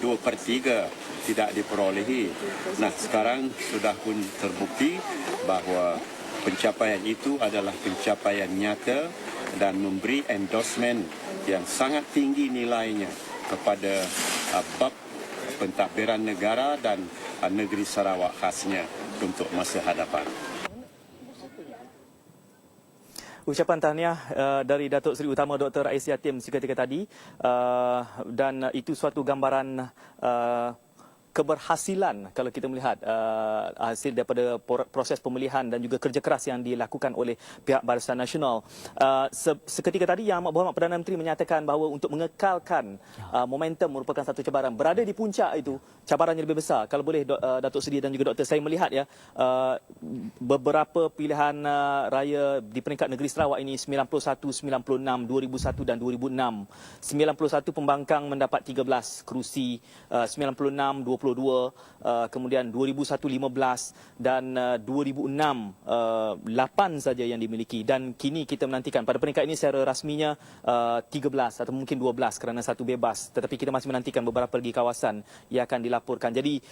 2/3 tidak diperolehi, nah sekarang sudah pun terbukti bahawa pencapaian itu adalah pencapaian nyata dan memberi endorsement yang sangat tinggi nilainya kepada bab pentadbiran negara dan negeri Sarawak khasnya untuk masa hadapan. Ucapan tahniah dari Datuk Seri Utama Dr. Ais Yatim seketika tadi, dan itu suatu gambaran keberhasilan kalau kita melihat hasil daripada proses pemilihan dan juga kerja keras yang dilakukan oleh pihak Barisan Nasional. Seketika tadi Yang Amat Berhormat Perdana Menteri menyatakan bahawa untuk mengekalkan momentum merupakan satu cabaran. Berada di puncak itu cabarannya lebih besar. Kalau boleh Datuk Seri dan juga Doktor, saya melihat ya beberapa pilihan raya di peringkat negeri Sarawak ini 91, 96, 2001 dan 2006. 91 pembangkang mendapat 13 kerusi, 96 22, kemudian 2001 15 dan 2006 8 saja yang dimiliki, dan kini kita menantikan pada peringkat ini secara rasminya 13 atau mungkin 12 kerana satu bebas, tetapi kita masih menantikan beberapa lagi kawasan yang akan dilaporkan. Jadi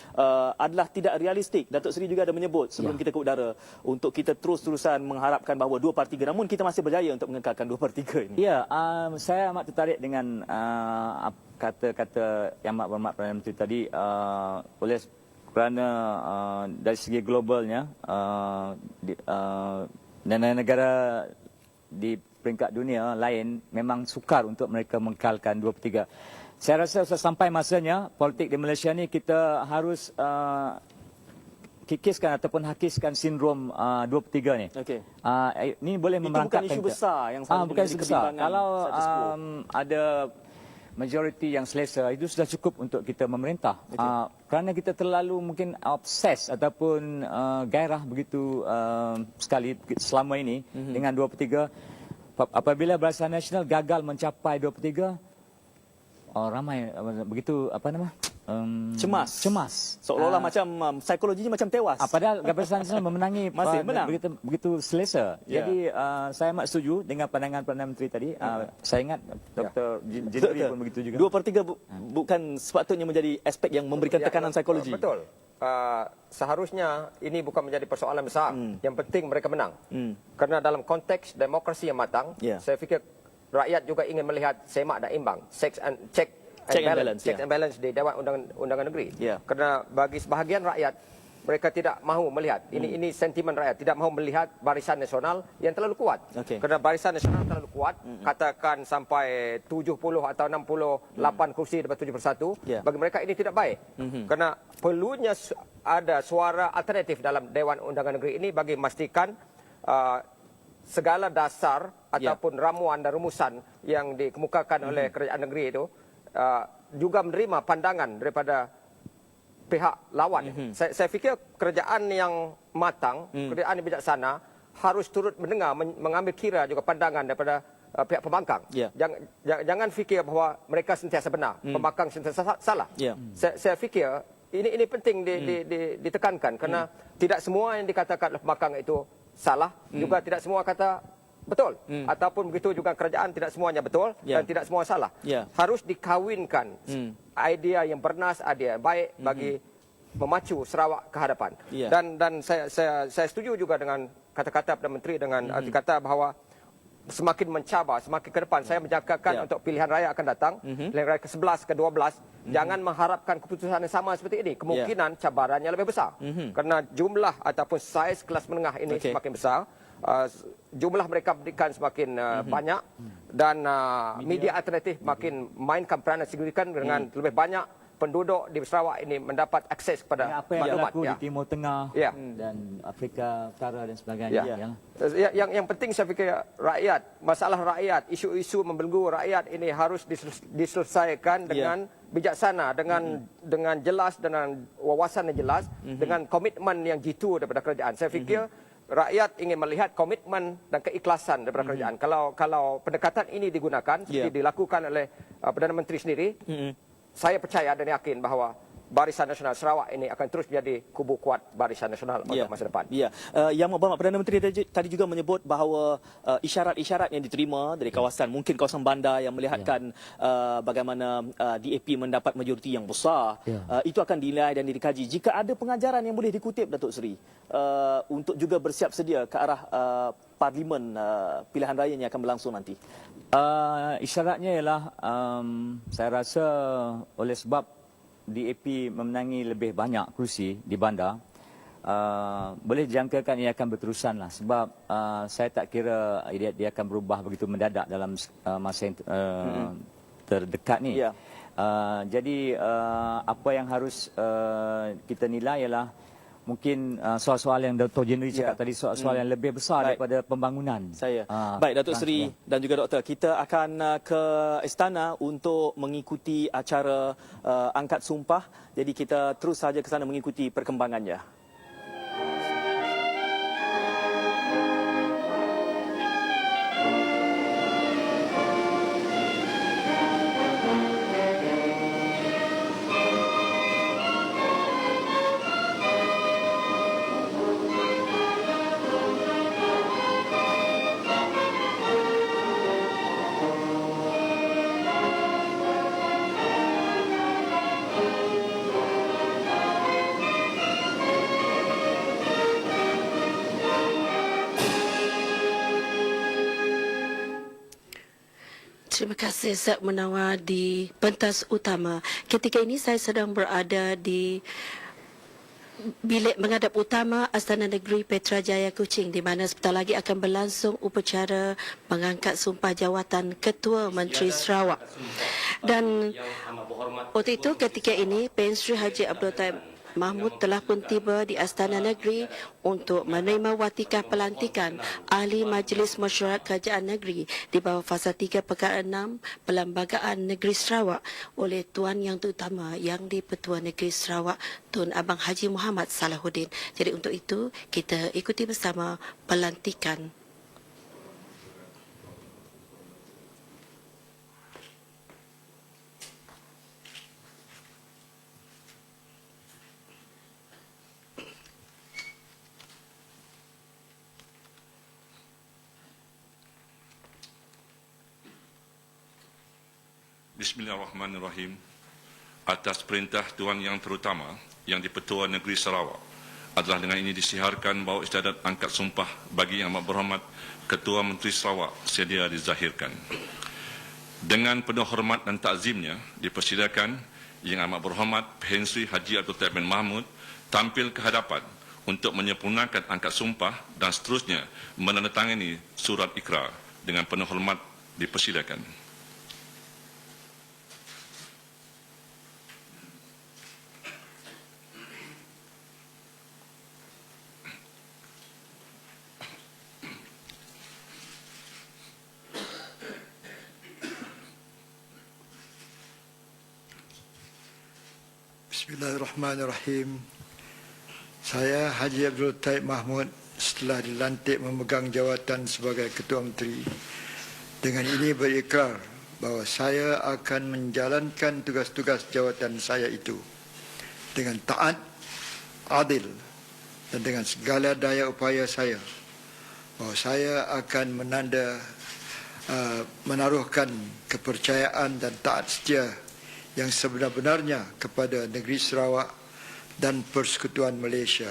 adalah tidak realistik. Datuk Seri juga ada menyebut sebelum kita ke udara untuk kita terus-terusan mengharapkan bahawa 2/3, namun kita masih berjaya untuk mengekalkan 2/3 ini. Ya, saya amat tertarik dengan kata-kata Yang Amat Berhormat Perdana Menteri tadi, oleh kerana dari segi globalnya negara-negara di peringkat dunia lain memang sukar untuk mereka mengekalkan 2/3. Saya rasa sudah sampai masanya politik di Malaysia ni kita harus kikiskan ataupun hakiskan sindrom 2/3 ni. Okey. Ini boleh memerangkapkan. Itu bukan isu besar yang selalu bukan isu besar. kebimbangan Kalau status quo. ada majoriti yang selesa, itu sudah cukup untuk kita memerintah. Kerana kita terlalu mungkin obses ataupun gairah begitu sekali selama ini dengan 2/3. Apabila Barisan Nasional gagal mencapai 2/3, ramai begitu cemas. Seolah-olah macam psikologinya macam tewas. Padahal Barisan Nasional memenangi masih menang. Begitu selesa. Jadi saya amat setuju dengan pandangan Perdana Menteri tadi. Saya ingat Dr. Jindri pun begitu juga. 2/3 bukan sepatutnya menjadi aspek yang memberikan tekanan psikologi. Betul. Seharusnya ini bukan menjadi persoalan besar. Yang penting mereka menang. Kerana dalam konteks demokrasi yang matang, saya fikir rakyat juga ingin melihat semak dan imbang, checks and balance di Dewan Undangan Negeri. Kerana bagi sebahagian rakyat, mereka tidak mahu melihat. Ini sentimen rakyat, tidak mahu melihat Barisan Nasional yang terlalu kuat. Kerana Barisan Nasional terlalu kuat, katakan sampai 70 atau 68 kursi daripada 7%, bagi mereka ini tidak baik. Kerana perlunya ada suara alternatif dalam Dewan Undangan Negeri ini bagi memastikan segala dasar ataupun ramuan dan rumusan yang dikemukakan oleh kerajaan negeri itu juga menerima pandangan daripada pihak lawan. Saya fikir kerajaan yang matang, kerajaan yang bijaksana harus turut mendengar, mengambil kira juga pandangan daripada pihak pembangkang. Jangan fikir bahawa mereka sentiasa benar, pembangkang sentiasa salah. Saya fikir ini penting ditekankan kerana tidak semua yang dikatakan oleh pembangkang itu salah, juga tidak semua kata betul, ataupun begitu juga kerajaan tidak semuanya betul dan tidak semua salah. Harus dikawinkan idea yang bernas, idea yang baik bagi memacu Sarawak ke hadapan. Dan saya setuju juga dengan kata-kata Perdana Menteri dengan arti kata bahawa semakin mencabar, semakin ke depan. Saya menjangkakan untuk pilihan raya akan datang, pilihan raya ke-11, ke-12, jangan mengharapkan keputusan yang sama seperti ini. Kemungkinan cabarannya lebih besar. Kerana jumlah ataupun saiz kelas menengah ini semakin besar, jumlah mereka berikan semakin banyak, dan media alternatif makin mainkan peranan signifikan dengan lebih banyak penduduk di Sarawak ini mendapat akses kepada apa yang maklumat. berlaku di Timur Tengah dan Afrika Utara dan sebagainya. Yang penting saya fikir rakyat, masalah rakyat, isu-isu membelenggu rakyat ini harus diselesaikan dengan bijaksana, dengan jelas, dengan wawasan yang jelas, dengan komitmen yang jitu daripada kerajaan. Saya fikir rakyat ingin melihat komitmen dan keikhlasan daripada kerajaan. Kalau pendekatan ini digunakan seperti dilakukan oleh Perdana Menteri sendiri, saya percaya dan yakin bahawa Barisan Nasional Sarawak ini akan terus menjadi kubu kuat Barisan Nasional untuk masa depan. Ya, Yang Berhormat Perdana Menteri tadi juga menyebut bahawa isyarat-isyarat yang diterima dari kawasan, mungkin kawasan bandar yang melihatkan bagaimana DAP mendapat majoriti yang besar, itu akan dinilai dan dikaji. Jika ada pengajaran yang boleh dikutip, Datuk Seri, untuk juga bersiap sedia ke arah Parlimen pilihan raya yang akan berlangsung nanti. Isyaratnya ialah saya rasa oleh sebab DAP memenangi lebih banyak kursi di bandar, boleh dijangkakan ia akan berterusan lah, sebab saya tak kira dia akan berubah begitu mendadak dalam masa yang terdekat ni. Jadi apa yang harus kita nilai ialah mungkin soal-soal yang Dr. Jenderal cakap tadi, soal-soal yang lebih besar daripada pembangunan. Baik, Datuk Seri dan juga Doktor, kita akan ke istana untuk mengikuti acara angkat sumpah. Jadi kita terus saja ke sana mengikuti perkembangannya. Terima kasih, Zat Menawar di pentas utama. Ketika ini saya sedang berada di bilik menghadap utama Astana Negeri Petrajaya Kuching, di mana sebentar lagi akan berlangsung upacara mengangkat sumpah jawatan Ketua Menteri Sarawak. Dan waktu itu ketika ini Perdana Menteri Haji Abdul Taib Mahmud telah pun tiba di Astana Negeri untuk menerima watikah pelantikan Ahli Majlis Mesyuarat Kerajaan Negeri di bawah fasa 3 perkara 6 Perlembagaan Negeri Sarawak oleh Tuan Yang Terutama Yang di-Pertua Negeri Sarawak, Tun Abang Haji Muhammad Salahuddin. Jadi untuk itu kita ikuti bersama pelantikan. Bismillahirrahmanirrahim. Atas perintah Tuan Yang Terutama Yang di-Pertua Negeri Sarawak, adalah dengan ini disiharkan bahawa istiadat angkat sumpah bagi Yang Amat Berhormat Ketua Menteri Sarawak sedia dizahirkan. Dengan penuh hormat dan takzimnya, dipersilakan Yang Amat Berhormat Perdana Menteri Haji Abdul Taib bin Mahmud tampil ke hadapan untuk menyempurnakan angkat sumpah dan seterusnya menandatangani surat ikrar. Dengan penuh hormat dipersilakan. Bismillahirrahmanirrahim. Saya Haji Abdul Taib Mahmud setelah dilantik memegang jawatan sebagai Ketua Menteri, dengan ini berikrar bahawa saya akan menjalankan tugas-tugas jawatan saya itu dengan taat, adil dan dengan segala daya upaya saya, bahawa saya akan menaruhkan kepercayaan dan taat setia yang sebenar-benarnya kepada negeri Sarawak dan Persekutuan Malaysia,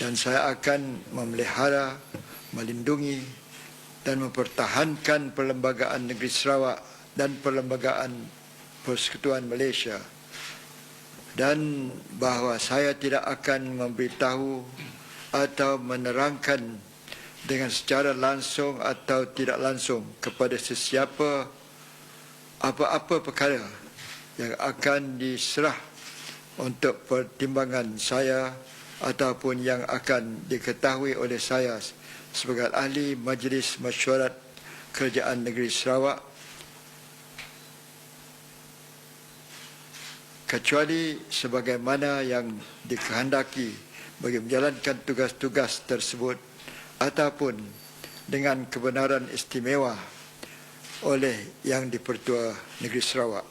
dan saya akan memelihara, melindungi dan mempertahankan Perlembagaan Negeri Sarawak dan Perlembagaan Persekutuan Malaysia, dan bahawa saya tidak akan memberitahu atau menerangkan dengan secara langsung atau tidak langsung kepada sesiapa apa-apa perkara yang akan diserah untuk pertimbangan saya ataupun yang akan diketahui oleh saya sebagai Ahli Majlis Mesyuarat Kerajaan Negeri Sarawak, kecuali sebagaimana yang dikehendaki bagi menjalankan tugas-tugas tersebut ataupun dengan kebenaran istimewa oleh Yang di-Pertua Negeri Sarawak.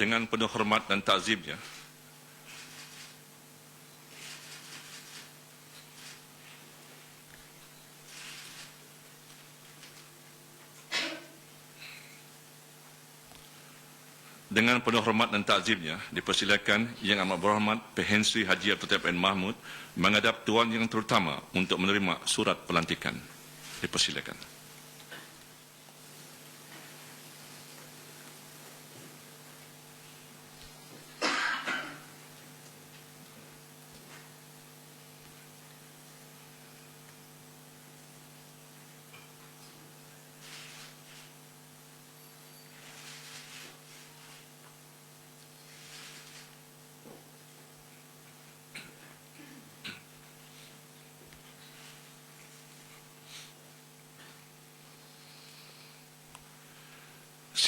dengan penuh hormat dan takzimnya, dipersilakan Yang Amat Berhormat Pehen Sri Haji Abdul Taib N. Mahmud menghadap Tuan Yang Terutama untuk menerima surat pelantikan. Dipersilakan.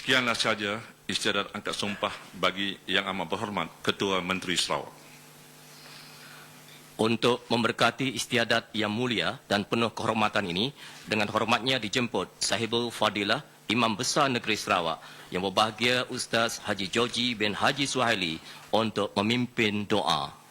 Sekianlah sahaja istiadat angkat sumpah bagi Yang Amat Berhormat Ketua Menteri Sarawak. Untuk memberkati istiadat yang mulia dan penuh kehormatan ini, dengan hormatnya dijemput Sahibul Fadilah Imam Besar Negeri Sarawak yang berbahagia Ustaz Haji Joji bin Haji Suhaili untuk memimpin doa.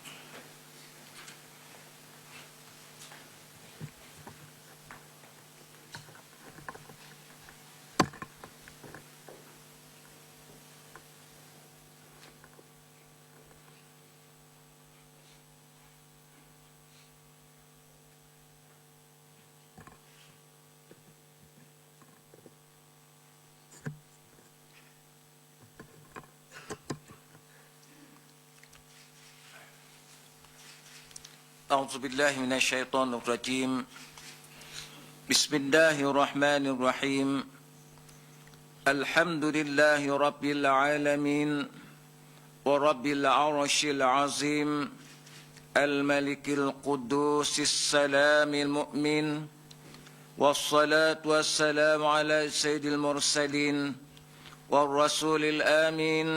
أعوذ بالله من الشيطان الرجيم بسم الله الرحمن الرحيم الحمد لله رب العالمين ورب العرش العظيم الملك القدوس السلام المؤمن والصلاة والسلام على سيد المرسلين والرسول الآمين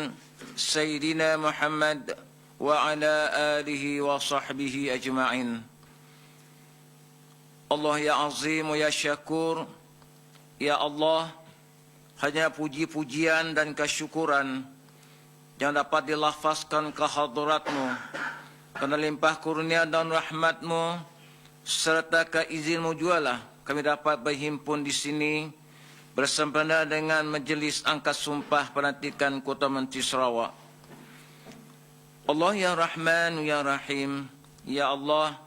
سيدنا محمد وعلى آله وصحبه أجمعين. Allah ya azim ya syakur, ya Allah, hanya puji-pujian dan kesyukuran yang dapat dilafazkan ke hadratmu kerana limpah kurnia dan rahmatmu serta keizinmu jualah kami dapat berhimpun di sini bersempena dengan majlis angkat sumpah pelantikan Kota Menteri Sarawak. Allah ya Rahman ya Rahim, ya Allah,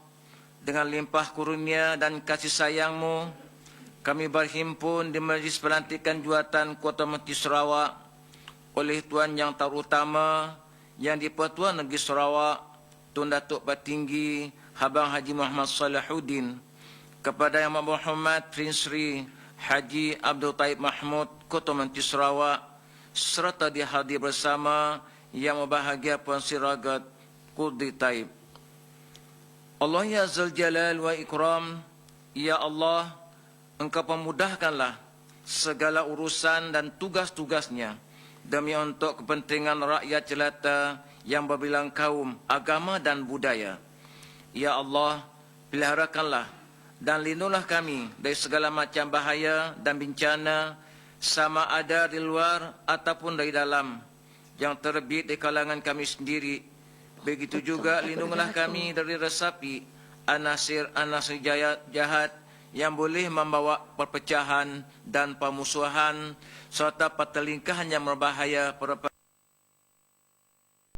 dengan limpah kurnia dan kasih sayangmu kami berhimpun di majlis pelantikan jawatan Kota Menteri Sarawak oleh Tuan Yang Terutama Yang di-Pertuan Negeri Sarawak Tun Datuk Petinggi Abang Haji Muhammad Salahuddin, kepada Yang Berhormat Prince Sri Haji Abdul Taib Mahmud Kota Menteri Sarawak serta dihadir bersama Yang berbahagia Puan Sri Ragat Kurdi Taib. Allah ya Zal Jalal wa Ikram, ya Allah, Engkau pemudahkanlah segala urusan dan tugas-tugasnya demi untuk kepentingan rakyat jelata yang berbilang kaum, agama dan budaya. Ya Allah, peliharakanlah dan lindungilah kami dari segala macam bahaya dan bencana, sama ada di luar ataupun dari dalam, yang terbit di kalangan kami sendiri. Begitu juga lindungilah kami dari resapi anasir-anasir jahat yang boleh membawa perpecahan dan permusuhan serta pertelingkahan yang berbahaya pada